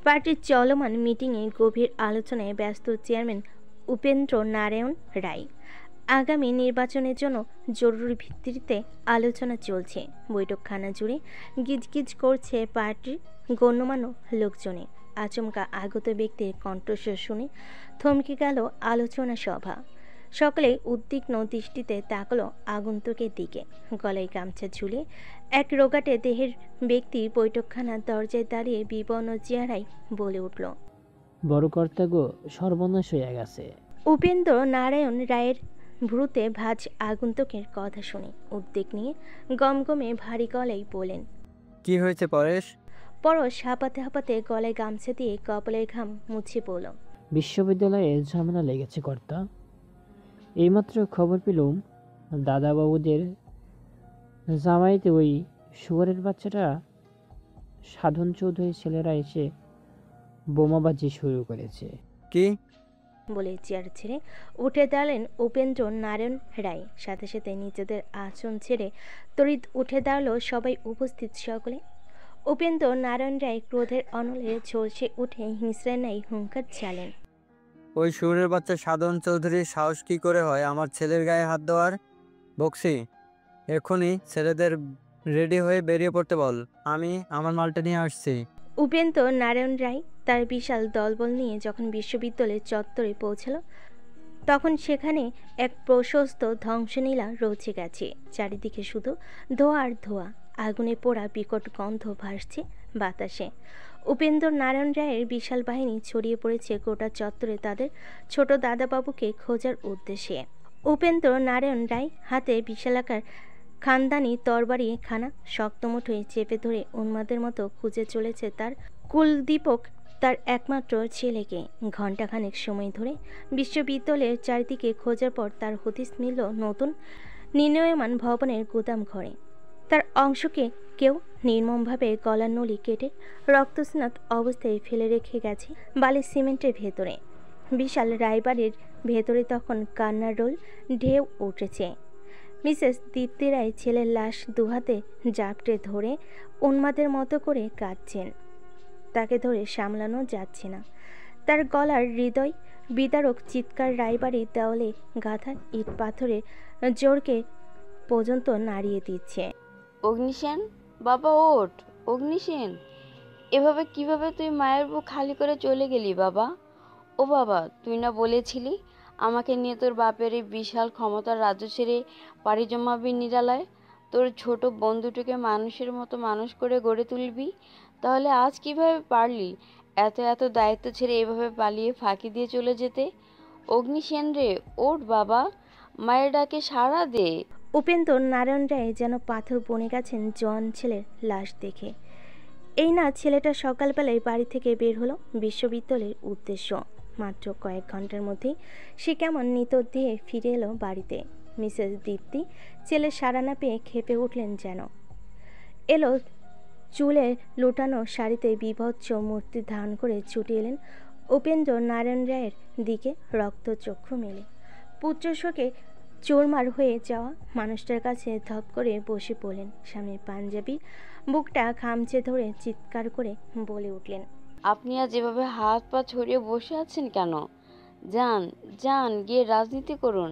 পার্টির চলমান মিটিংয়ে গভীর আলোচনায় ব্যস্ত চেয়ারম্যান উপেন্দ্র নারায়ণ রায়। আগামী নির্বাচনের জন্য জরুরি ভিত্তিতে আলোচনা চলছে। বৈঠকখানা জুড়ে গিজগিজ করছে পার্টির গণ্যমান্য লোকজনে। আচমকা আগত ব্যক্তির কণ্ঠস্বর শুনে থমকে গেল আলোচনা সভা। সকলে উদ্বিগ্ন দৃষ্টিতে তাকালো আগন্তুকের দিকে। গলায় গামছা ঝুলে এক রোগাটে দেহের ব্যক্তি বৈঠকখানার দরজায় দাঁড়িয়ে বিবর্ণ চেহারায় বলে উঠল, বড় কর্তব্য সর্বনাশ হয়ে গেছে। উপেন্দ্র নারায়ণ রায়ের ভ্রুতে ভাঁজ আগন্তুকের কথা শুনে উদ্বেগ নিয়ে গমগমে ভারী গলায় বলেন, কি হয়েছে পরেশ? পরশ হাঁপাতে হাঁপাতে গলায় গামছা দিয়ে কপালের ঘাম মুছে বলল, বিশ্ববিদ্যালয়ে ঝামেলা লেগেছে কর্তা। এইমাত্র খবর পেলুম দাদাবাবুদের জামাইতে ওই শুয়ারের বাচ্চাটা সাধন চৌধুরী ছেলেরা এসে বোমাবাজি শুরু করেছে। কি বলে চেয়ার ছেড়ে উঠে দাঁড়ালেন উপেন্দ্র নারায়ণ রায়। সাথে সাথে নিজেদের আসন ছেড়ে তড়িৎ উঠে দাঁড়ালো সবাই উপস্থিত সকলে। উপেন্দ্র নারায়ণ রায় ক্রোধের অনলে ঝলসে উঠে হিংস্রের ন্যায় হুঙ্কার চালেন, ওই শুয়োরের বাচ্চা সাধন চৌধুরীর সাহস কি করে হয় আমার ছেলের গায়ে হাত দেওয়ার? বক্সি, এখনই ছেলেদের রেডি হয়ে বেরিয়ে পড়তে বল, আমি আমার মালটা নিয়ে আসছি। উপেন্দ্র নারায়ণ রায় তার বিশাল দলবল নিয়ে যখন বিশ্ববিদ্যালয়ের চত্বরে পৌঁছাল, তখন সেখানে এক প্রশস্ত ধ্বংসলীলা রচে গেছে। চারিদিকে শুধু ধোঁয়া আর ধোঁয়া, আগুনে পোড়া বিকট গন্ধ ভাসছে বাতাসে। উপেন্দ্র নারায়ণ রায়ের বিশাল বাহিনী ছড়িয়ে পড়েছে গোটা চত্বরে তাদের ছোট দাদাবাবুকে খোঁজার উদ্দেশ্যে। উপেন্দ্র নারায়ণ রায় হাতে বিশালাকার খানদানি তরবারি খানা শক্ত মুঠোয় চেপে ধরে উন্মাদের মতো খুঁজে চলেছে তার কুলদীপক, তার একমাত্র ছেলেকে। ঘণ্টাখানেক সময় ধরে বিশ্ববিদ্যালয়ের চারিদিকে খোঁজার পর তার হদিস মিলল নতুন নির্ণয়মান ভবনের গুদাম ঘরে। তার অংশকে কেউ নির্মমভাবে গলার নলি কেটে রক্তস্নাত অবস্থায় ফেলে রেখে গেছে বালির সিমেন্টের ভেতরে। বিশাল রায়বাড়ির ভেতরে তখন কান্নার রোল ঢেউ উঠেছে। মিসেস দীপ্তি রায় ছেলের লাশ দুহাতে জাপটে ধরে উন্মাদের মতো করে কাঁদছেন। তাকে ধরে সামলানো যাচ্ছে না। তার গলার হৃদয় বিদারক চিৎকার রায়বাড়ির দেওয়ালে গাঁথা ইট পাথরের জোরকে পর্যন্ত নাড়িয়ে দিচ্ছে। অগ্নিসেন, বাবা ওঠ! অগ্নিসেন, এভাবে কিভাবে তুই মায়ের বুক খালি করে চলে গেলি বাবা? ও বাবা, তুই না বলেছিলি আমাকে নিয়ে তোর বাপের এই বিশাল ক্ষমতার রাজ্য ছেড়ে পাড়ি জমাবি নিরালায়, তোর ছোট বন্ধুটিকে মানুষের মতো মানুষ করে গড়ে তুলবি? তাহলে আজ কিভাবে পারলি এত এত দায়িত্ব ছেড়ে এভাবে পালিয়ে ফাঁকি দিয়ে চলে যেতে? অগ্নিসেন রে, ওঠ বাবা, মায়ের ডাকে সাড়া দে। উপেন্দ্র নারায়ণ রায় যেন পাথর বনে গেছেন জন ছেলের লাশ দেখে। এই না ছেলেটা সকালবেলায় বাড়ি থেকে বের হলো বিশ্ববিদ্যালয়ের উদ্দেশ্য। মাত্র কয়েক ঘন্টার মধ্যেই সে কেমন নিতদেহে ফিরে এলো বাড়িতে। মিসেস দীপ্তি ছেলের সাড়া না পেয়ে ক্ষেপে উঠলেন যেন। এলো চুলে লুটানো শাড়িতে বিভৎস মূর্তি ধারণ করে ছুটে এলেন উপেন্দ্র নারায়ণ রায়ের দিকে রক্তচক্ষু মেলে। পুত্রশোকে চোরমার হয়ে যাওয়া মানুষটার কাছে ধপ করে বসে পড়লেন। স্বামীর পাঞ্জাবি বুকটা খামচে ধরে চিৎকার করে বলে উঠলেন, আপনি আজ এভাবে হাত পা ছড়িয়ে বসে আছেন কেন? যান যান, গিয়ে রাজনীতি করুন,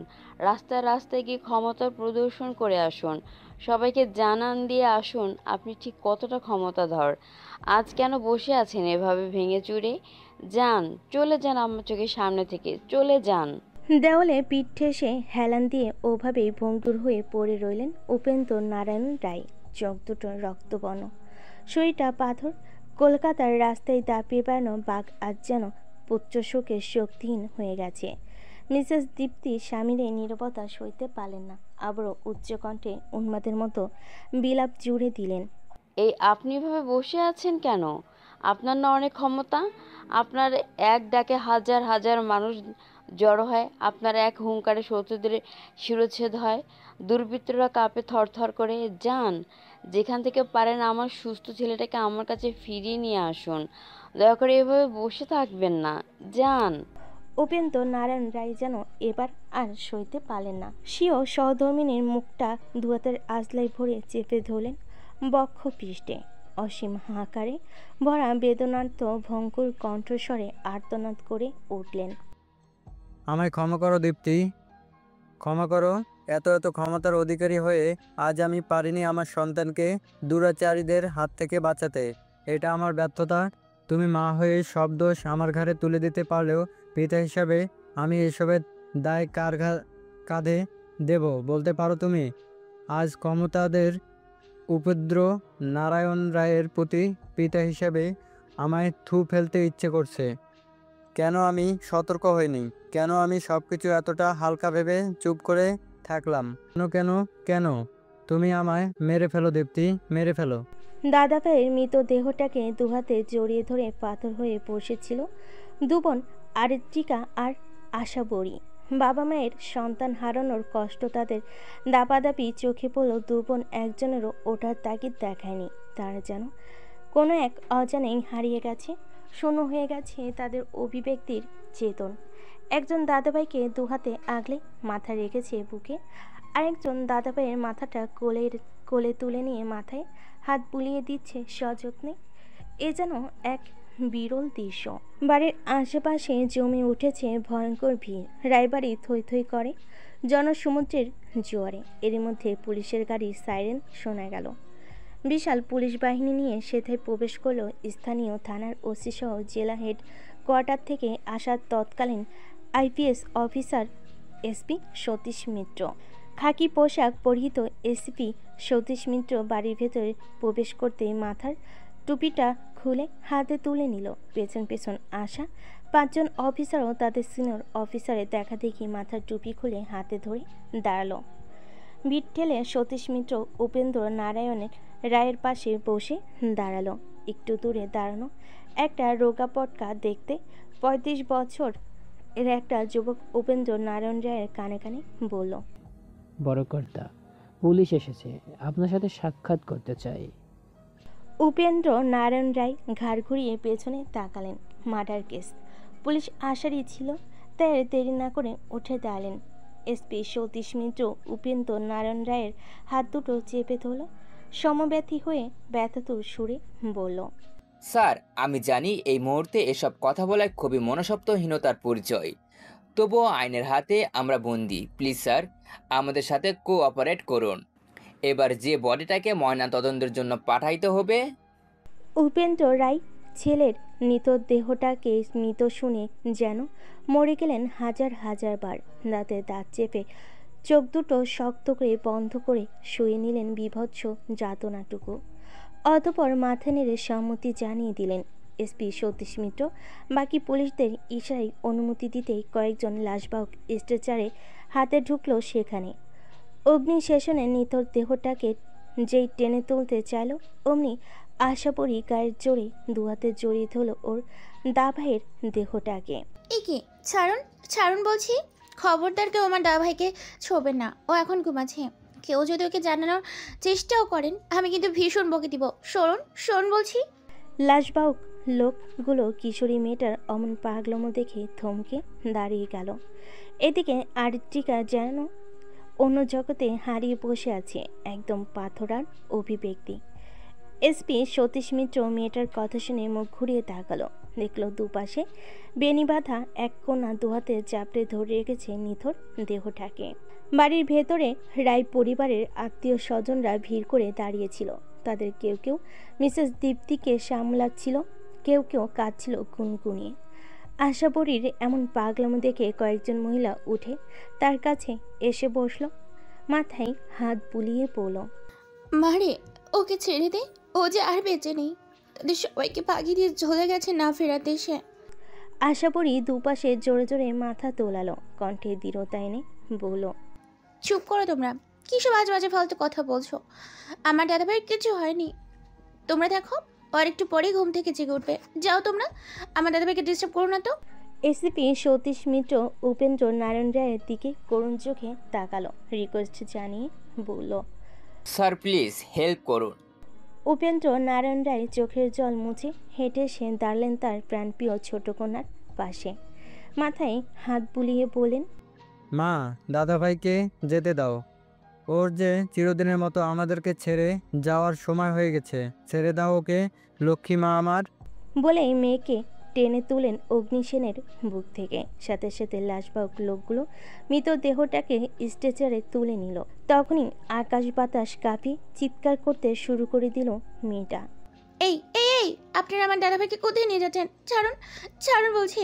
রাস্তায় রাস্তায় গিয়ে ক্ষমতার প্রদর্শন করে আসুন, সবাইকে জানান দিয়ে আসুন আপনি ঠিক কতটা ক্ষমতাধর। আজ কেন বসে আছেন এভাবে ভেঙে চুরে? যান, চলে যান আমার চোখের সামনে থেকে, চলে যান। দেওয়ালে পিঠ ঠেসে হেলান দিয়ে ওভাবেই ভঙ্গুর হয়ে পড়ে রইলেন উপেন্দ্র নারায়ণ রায়। চোখ দুটো রক্তবর্ণ, শরীরটা পাথর। কলকাতার রাস্তায় দাপিয়ে বেড়ানো বাঘ আজ যেন পুত্রশোকে শক্তিহীন হয়ে গেছে। মিসেস দীপ্তি স্বামীর এই নীরবতা সইতে পারলেন না, আবারও উচ্চকণ্ঠে উন্মাদের মতো বিলাপ জুড়ে দিলেন, এই আপনি এভাবে বসে আছেন কেন? আপনার না অনেক ক্ষমতা? আপনার এক ডাকে হাজার হাজার মানুষ জড়ো হয়, আপনার এক হুঙ্কারে শত্রুদের শিরোচ্ছেদ হয়, দুর্বৃত্তরা কাঁপে থরথর করে। যান, যেখান থেকে পারেন আমার সুস্থ ছেলেটাকে আমার কাছে ফিরিয়ে নিয়ে আসুন। দয়া করে এভাবে বসে থাকবেন না, যান। উপেন্দ্র নারায়ণ রায় যেন এবার আর সইতে পারলেন না। সেও সহধর্মিনীর মুখটা দুহাতের আজলাই ভরে চেপে ধরলেন বক্ষ পৃষ্ঠে। অসীম হাহাকারে ভরা বেদনার্ত ভঙ্গুর কণ্ঠস্বরে আর্তনাদ করে উঠলেন, আমায় ক্ষমা করো দীপ্তি, ক্ষমা করো। এত এত ক্ষমতার অধিকারী হয়ে আজ আমি পারিনি আমার সন্তানকে দুরাচারীদের হাত থেকে বাঁচাতে। এটা আমার ব্যর্থতা। তুমি মা হয়ে সব দোষ আমার ঘাড়ে তুলে দিতে পারলেও পিতা হিসাবে আমি এসবের দায় কার কাঁধে দেব বলতে পারো তুমি? আজ ক্ষমতাদের উপেন্দ্র নারায়ণ রায়ের প্রতি পিতা হিসাবে আমায় থু ফেলতে ইচ্ছে করছে। কেন আমি সতর্ক হইনি? কেন আমি সব কিছু এতটা হালকা ভেবে চুপ করে থাকলাম? কেন কেন তুমি আমায় মেরে ফেলো দীপ্তি, মেরে ফেলো। দাদা ভাইয়ের মৃত দেহটাকে দুহাতে জড়িয়ে ধরে পাথর হয়ে বসেছিল দুবোন আরিত্রিকা আর আশা বড়ি। বাবা মায়ের সন্তান হারানোর কষ্ট তাদের দাপাদাপি চোখে পড়ল। দুবোন একজনেরও ওঠার তাগিদ দেখায়নি। তারা যেন কোনো এক অজানেই হারিয়ে গেছে। শূন্য হয়ে গেছে তাদের অভিব্যক্তির চেতন। একজন দাদাভাইকে দুহাতে আগলে মাথা রেখেছে বুকে, আরেকজন দাদাভাইয়ের মাথাটা কোলে তুলে নিয়ে মাথায় হাত বুলিয়ে দিচ্ছে সযত্নে। এ যেন এক বিরল দৃশ্য। বাড়ির আশেপাশে জমে উঠেছে ভয়ঙ্কর ভিড়। রায়বাড়ি থই থই করে জনসমুদ্রের জোয়ারে। এর মধ্যে পুলিশের গাড়ি সাইরেন শোনা গেল। বিশাল পুলিশ বাহিনী নিয়ে সেথায় প্রবেশ করল স্থানীয় থানার ওসি সহ জেলা হেড কোয়ার্টার থেকে আসা তৎকালীন আইপিএস অফিসার এসপি সতীশ মিত্র। খাকি পোশাক পরিহিত এসপি সতীশ মিত্র বাড়ির ভেতরে প্রবেশ করতেই মাথার টুপিটা খুলে হাতে তুলে নিল। পেছন পেছন আসা 5 জন অফিসারও তাদের সিনিয়র অফিসারের দেখা দেখি মাথার টুপি খুলে হাতে ধরে দাঁড়ালো। ভিড় ঠেলে সতীশ মিত্র উপেন্দ্র নারায়ণের রায়ের পাশে বসে দাঁড়ালো। একটু দূরে দাঁড়ানো একটা রোগা পটকা দেখতে 35 বছর এর একটা যুবক উপেন্দ্র নারায়ণ রায়ের কানে কানে বলল, বড় কর্তা, পুলিশ এসেছে, আপনার সাথে সাক্ষাৎ করতে চাই। উপেন্দ্র নারায়ণ রায় ঘাড় ঘুরিয়ে পেছনে তাকালেন। মার্ডার কেস, পুলিশ আসারই ছিল, তাই আর দেরি না করে উঠে দাঁড়ালেন। এসপি সতীশ মিত্র উপেন্দ্র নারায়ণ রায়ের হাত দুটো চেপে ধরল, সমব্যথী হয়ে ব্যথাতুর সুরে বলল, স্যার, আমি জানি এই মুহূর্তে এসব কথা বলায় খুবই মনসত্বহীনতার পরিচয়, তবুও আইনের হাতে আমরা বন্দী। প্লিজ স্যার, আমাদের সাথে কোঅপারেট করুন। এবার যে বডিটাকে ময়না তদন্তের জন্য পাঠাইতে হবে। উপেন্দ্র রায় ছেলের মৃত দেহটাকে মৃত শুনে যেন মরে গেলেন হাজার হাজার বার। দাঁতে দাঁত চেপে চোখ দুটো শক্ত করে বন্ধ করে শুয়ে নিলেন বিভৎস যাতনাটুকু। অতঃপর মাথা নেড়ে সম্মতি জানিয়ে দিলেন। এসপি সতীশ মিত্র বাকি পুলিশদের ইশারায় অনুমতি দিতেই কয়েকজন লাশবাহক স্ট্রেচারে হাতে ঢুকল সেখানে। অগ্নিশেষণে নিথর দেহটাকে যেই টেনে তুলতে চাইল, অমনি আশাপরি গায়ের জোরে দুহাতে জড়িয়ে ধরল ওর দাভাইয়ের দেহটাকে। একে ছাড়ুন, ছাড়ুন বলছি। খবরদার কেউ আমার ভাইকে ছোবেন না, ও এখন ঘুমাচ্ছে। কেউ যদি ওকে জানানোর চেষ্টাও করেন, আমি কিন্তু ভীষণ বকে দিব। সরুন, সরুন বলছি। লাশবাহক লোকগুলো কিশোরী মেয়েটার অমন পাগলমো দেখে থমকে দাঁড়িয়ে গেল। এদিকে আর্টিকা যেন অন্য জগতে হারিয়ে বসে আছে, একদম পাথরার অভিব্যক্তি। এসপি সতীশ মিত্র মেয়েটার কথা শুনে মুখ ঘুরিয়ে তাকালো, দেখলো দুপাশে বেনি বাঁধা এক কোণা দুহাতে চাপড়ে ধরে রেখেছে নিথর দেহটাকে। বাড়ির ভেতরে রায় পরিবারের আত্মীয় স্বজনরা ভিড় করে দাঁড়িয়েছিল। তাদের কেউ কেউ মিসেস দীপ্তিকে সামলাচ্ছিল, কেউ কেউ কাঁদছিল গুনগুনিয়ে। আশাপরীর এমন পাগলামো দেখে কয়েকজন মহিলা উঠে তার কাছে এসে বসলো, মাথায় হাত বুলিয়ে বলল, মারে, ওকে ছেড়ে দে, ও যে আর বেঁচে নেই। তাদের সবাইকে ভাগিয়ে দিয়ে চলে গেছে না ফেরাতে সে। আশাপরী দুপাশে জোরে জোরে মাথা তোলালো, কণ্ঠে দৃঢ়তা এনে বলল, চুপ করো তোমরা, কি সব আজ বাজে ফালতু কথা বলছো। আমার দাদাভাইয়ের কিছু হয়নি। তোমরা দেখো, আর একটু পরে ঘুম থেকে জেগে উঠবে। যাও তোমরা, আমার দাদাভাইকে ডিস্টার্ব করো না তো। এসিপি সতীশ মিত্র উপেন্দ্র নারায়ণ রায়ের দিকে করুণ চোখে তাকালো, রিকোয়েস্ট জানিয়ে বলল, স্যার প্লিজ হেল্প করুন। উপেন্দ্র নারায়ণ রায় চোখের জল মুছে হেঁটে এসে দাঁড়ালেন তার প্রাণপ্রিয় ছোট কন্যার পাশে, মাথায় হাত বুলিয়ে বলেন, মা, দাদাভাইকে যেতে দাও। ওর যে চিরদিনের মতো আমাদেরকে ছেড়ে যাওয়ার সময় হয়ে গেছে। ছেড়ে দাও ওকে, লক্ষ্মী মা আমার। বলেই মেয়েকে টেনে তুলেন অগ্নিসেনের বুক থেকে। সাথে সাথে লাশবাহক লোকগুলো মৃতদেহটাকে স্ট্রেচারে তুলে নিল। তখনই আকাশ বাতাস কাঁপিয়ে চিৎকার করতে শুরু করে দিল মেয়েটা। এই এই এই, আপনারা আমার দাদাভাইকে কোথায় নিয়ে যাচ্ছেন? ছাড়ুন, ছাড়ুন বলছি।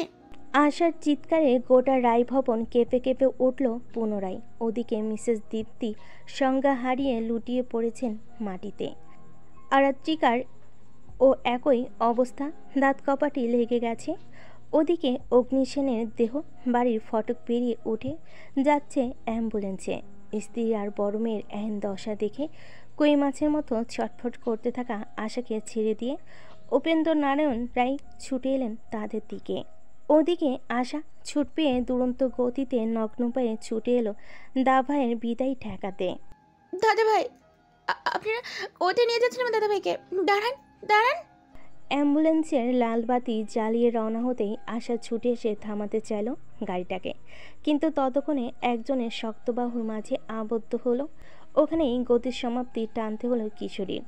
আশার চিৎকারে গোটা রায় ভবন কেঁপে কেঁপে উঠল পুনরায়। ওদিকে মিসেস দীপ্তি সংজ্ঞা হারিয়ে লুটিয়ে পড়েছেন মাটিতে। আরাত্রিকার ও একই অবস্থা, দাঁত কপাটি লেগে গেছে। ওদিকে অগ্নিসেনের দেহ বাড়ির ফটক পেরিয়ে উঠে যাচ্ছে অ্যাম্বুলেন্সে। স্ত্রী আর বড় মেয়ের এহেন দশা দেখে কই মাছের মতো ছটফট করতে থাকা আশাকে ছেড়ে দিয়ে উপেন্দ্র নারায়ণ রায় ছুটে এলেন তাদের দিকে। ওদিকে আশা ছুট পেয়ে দুরন্ত গতিতে নগ্ন পায়ে ছুটে এলো দাভাইয়ের বিদায় ঠেকাতে। দাদাভাই, আপনারা কোথায় নিয়ে যাচ্ছেন আমার দাদাভাইকে? দাঁড়ান, দাঁড়ান। অ্যাম্বুলেন্সের লাল বাতি জ্বালিয়ে রওনা হতেই আশা ছুটে এসে থামাতে চাইল গাড়িটাকে, কিন্তু ততক্ষণে একজনের শক্তবাহুর মাঝে আবদ্ধ হলো। ওখানেই গতির সমাপ্তি টানতে হলো কিশোরীর।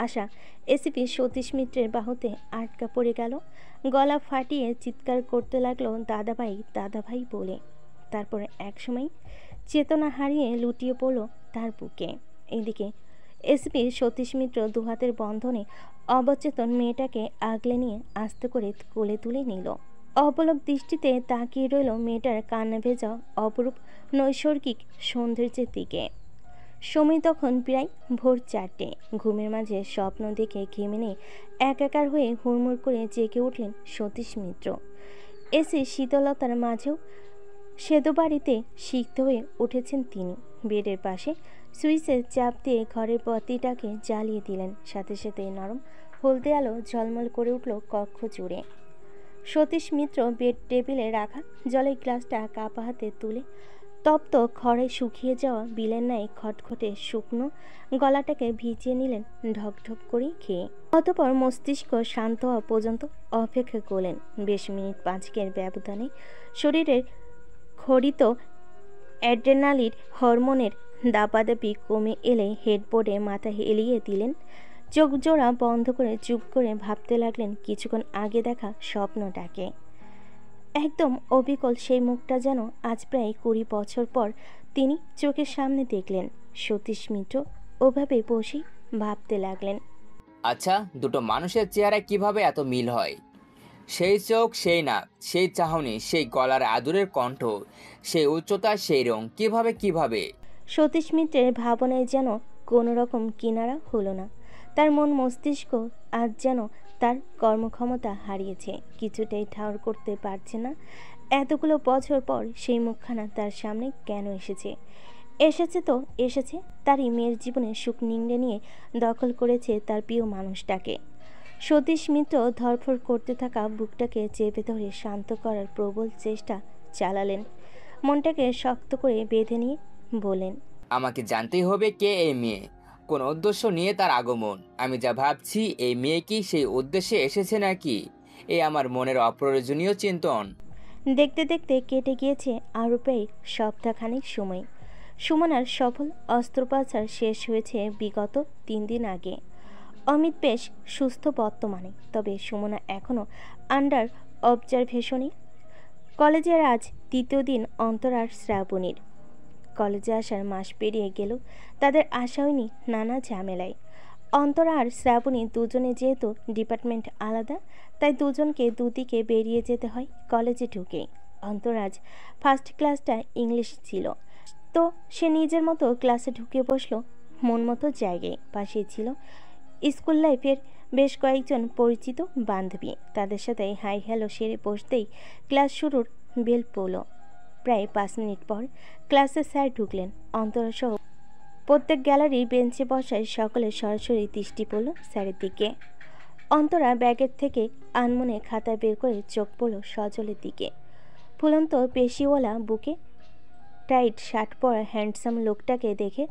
আশা এসিপি সতীশ মিত্রের বাহুতে আটকা পড়ে গেল, গলা ফাটিয়ে চিৎকার করতে লাগলো দাদাভাই দাদাভাই বলে। তারপর একসময় চেতনা হারিয়ে লুটিয়ে পড়ল তার বুকে। এদিকে এসপি সতীশ মিত্র দুহাতের বন্ধনে অবচেতন মেয়েটাকে আগলে নিয়ে আস্তে করে কোলে তুলে নিল। অপলক দৃষ্টিতে তাকিয়ে রইল মেয়েটার কান্না ভেজা অপরূপ নৈসর্গিক সৌন্দর্যের দিকে। সময় তখন প্রায় ভোর 4টে। ঘুমের মাঝে স্বপ্ন দেখে ঘেমে নিয়ে একাকার হয়ে হুড়মুড় করে জেগে উঠলেন সতীশ মিত্র। এসে শীতলতার মাঝেও সেদু বাড়িতে সিক্ত হয়ে উঠেছেন তিনি। বেডের পাশে সুইচে চাপ দিয়ে ঘরের বাতিটাকে জ্বালিয়ে দিলেন। সাথে সাথে নরম হলদে আলো ঝলমল করে উঠল কক্ষ জুড়ে। সতীশ মিত্র বেড টেবিলে রাখা জলের গ্লাসটা কাপা হাতে তুলে তপ্ত খড়ে শুকিয়ে যাওয়া বিলের ন্যায় খটখটে শুকনো গলাটাকে ভিজিয়ে নিলেন ঢকঢক করে খেয়ে। অতপর মস্তিষ্ক শান্ত হওয়া পর্যন্ত অপেক্ষা করলেন। বেশ মিনিট 5 ব্যবধানে শরীরের খরিত অ্যাড্রেনালিন হরমোনের দাপাদাপি কমে এলে হেডবোর্ডে মাথা হেলিয়ে দিলেন। চোখ জোড়া বন্ধ করে চুপ করে ভাবতে লাগলেন কিছুক্ষণ আগে দেখা স্বপ্নটাকে। একদম অবিকল সেই মুখটা যেন আজ প্রায় 20 বছর পর তিনি চোখের সামনে দেখলেন। সতীশ মিত্র ওভাবে বসেই ভাবতে লাগলেন, আচ্ছা, দুটো মানুষের চেহারায় কিভাবে এত মিল হয়? সেই চোখ, সেই নাক, সেই চাহনি, সেই গলার আদুরের কণ্ঠ, সেই উচ্চতা, সেই রং, কিভাবে? সতীশ মিত্রের ভাবনায় যেন কোনো রকম কিনারা হলো না। তার মন মস্তিষ্ক আজ যেন তার কর্মক্ষমতা হারিয়েছে, কিছুটাই ঠাউর করতে পারছে না এতগুলো বছর পর সেই মুখখানা তার সামনে কেন এসেছে তো এসেছে তারই মেয়ের জীবনে সুখ নিংড়ে নিয়ে দখল করেছে তার প্রিয় মানুষটাকে। সতীশ মিত্র ধরফর করতে থাকা বুকটাকে চেপে ধরে শান্ত করার প্রবল চেষ্টা চালালেন। মনটাকে শক্ত করে বেঁধে নিয়ে বলেন, আমাকে জানতেই হবে কে এই মেয়ে, কোন উদ্দেশ্য নিয়ে তার আগমন। আমি যা ভাবছি, এই মেয়ে কি সেই উদ্দেশ্যে এসেছে নাকি এই আমার মনের অপ্রয়োজনীয় চিন্তন? দেখতে দেখতে কেটে গিয়েছে আরও প্রায় সপ্তাহখানেক সময়। সুমনার সফল অস্ত্রোপচার শেষ হয়েছে বিগত 3 দিন আগে। অমিত বেশ সুস্থ বর্তমানে, তবে সুমনা এখনও আন্ডার অবজারভেশনই। কলেজের আজ 3য় দিন অন্তরার শ্রাবণীর। কলেজে আসার মাস পেরিয়ে গেল, তাদের আসা হয়নি নানা ঝামেলায়। অন্তরা আর শ্রাবণী দুজনে যেহেতু ডিপার্টমেন্ট আলাদা, তাই দুজনকে দুদিকে বেরিয়ে যেতে হয় কলেজে ঢুকে। অন্তরাজ ফার্স্ট ক্লাসটা ইংলিশ ছিল, তো সে নিজের মতো ক্লাসে ঢুকে বসলো মন মতো জায়গায়। পাশেই ছিল স্কুল লাইফের বেশ কয়েকজন পরিচিত বান্ধবী। তাদের সাথে হাই হ্যালো সেরে বসতেই ক্লাস শুরুর বেল পড়ল। প্রায় 5 মিনিট পর ক্লাসে স্যার ঢুকলেন। অন্তরা সহ প্রত্যেক গ্যালারির বেঞ্চে বসায় সকলে সরাসরি দৃষ্টি পড়ল স্যারের দিকে। অন্তরা ব্যাগের থেকে আনমনে খাতা বের করে চোখ পড়ল সজলের দিকে। ফুলন্ত পেশিওয়ালা বুকে টাইট শার্ট পরা হ্যান্ডসাম লোকটাকে দেখে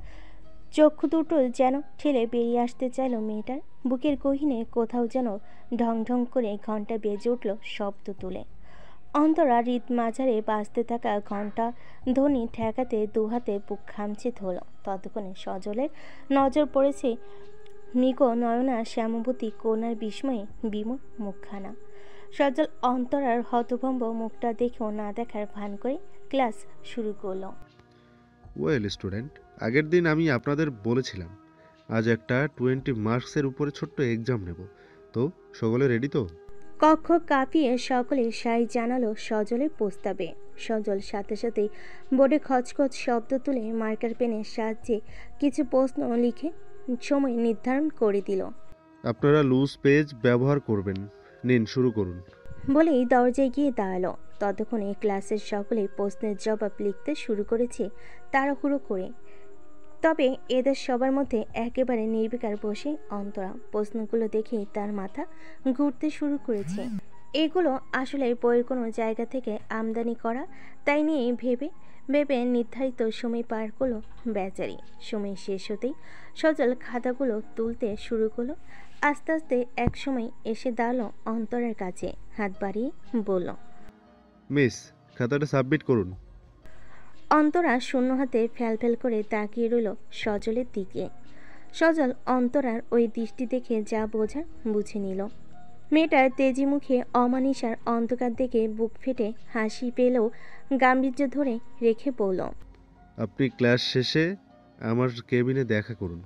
চক্ষু দুটো যেন ঠেলে বেরিয়ে আসতে চাইল মেয়েটার। বুকের গহীনে কোথাও যেন ঢং ঢং করে ঘন্টা বেজে উঠল শব্দ তুলে। অন্তরা হৃদ মাঝারে বাজতে থাকা ঘন্টা ধ্বনি ঠেকাতে দুহাতে বুক খামচে ধরল। ততক্ষণে সজলের নজর পড়েছে মৃগ নয়না শ্যামবতী কন্যার বিস্ময়ে বিমূঢ় মুখখানা। সজল অন্তরার হতভম্ব মুখটা দেখেও না দেখার ভান করে ক্লাস শুরু করল। ওয়েল স্টুডেন্ট, আগের দিন আমি আপনাদের বলেছিলাম আজ একটা 20 মার্কসের উপরে ছোট্ট এক্সাম নেব, তো সকলে রেডি তো? কক্ষ কাঁপিয়ে সকলে সাই জানালো সজলের প্রস্তাবে। সজল সাথে সাথে বোর্ডে খচখচ শব্দ তুলে মার্কার পেনের সাহায্যে কিছু প্রশ্ন লিখে সময় নির্ধারণ করে দিল। আপনারা লুজ পেজ ব্যবহার করবেন, নিন শুরু করুন বলেই দরজায় গিয়ে দাঁড়ালো। ততক্ষণে ক্লাসের সকলে প্রশ্নের জবাব লিখতে শুরু করেছে তাড়াহুড়ো করে। তবে এদের সবার মধ্যে একেবারে নির্বিকার বসে অন্তরা। প্রশ্নগুলো দেখেই তার মাথা ঘুরতে শুরু করেছে। এগুলো আসলে বইয়ের কোনো জায়গা থেকে আমদানি করা, তাই নিয়েই ভেবে ভেবে নির্ধারিত সময় পার করলো বেচারি। সময় শেষ হতেই সজল খাতাগুলো তুলতে শুরু করলো। আস্তে আস্তে এক সময় এসে দাঁড়ালো অন্তরার কাছে, হাত বাড়িয়ে বলল, মিস, খাতাটা সাবমিট করুন। অন্তরা শূন্য হাতে ফ্যাল করে তাকিয়ে রইল সজলের দিকে। সজল অন্তরার ওই দৃষ্টি দেখে যা বোঝার বুঝে নিল। মেয়েটার তেজি মুখে অমানিসার অন্ধকার দেখে বুক ফেটে হাসি পেলেও গাম্ভীর্য ধরে রেখে বলল, আপনি ক্লাস শেষে আমার কেবিনে দেখা করুন।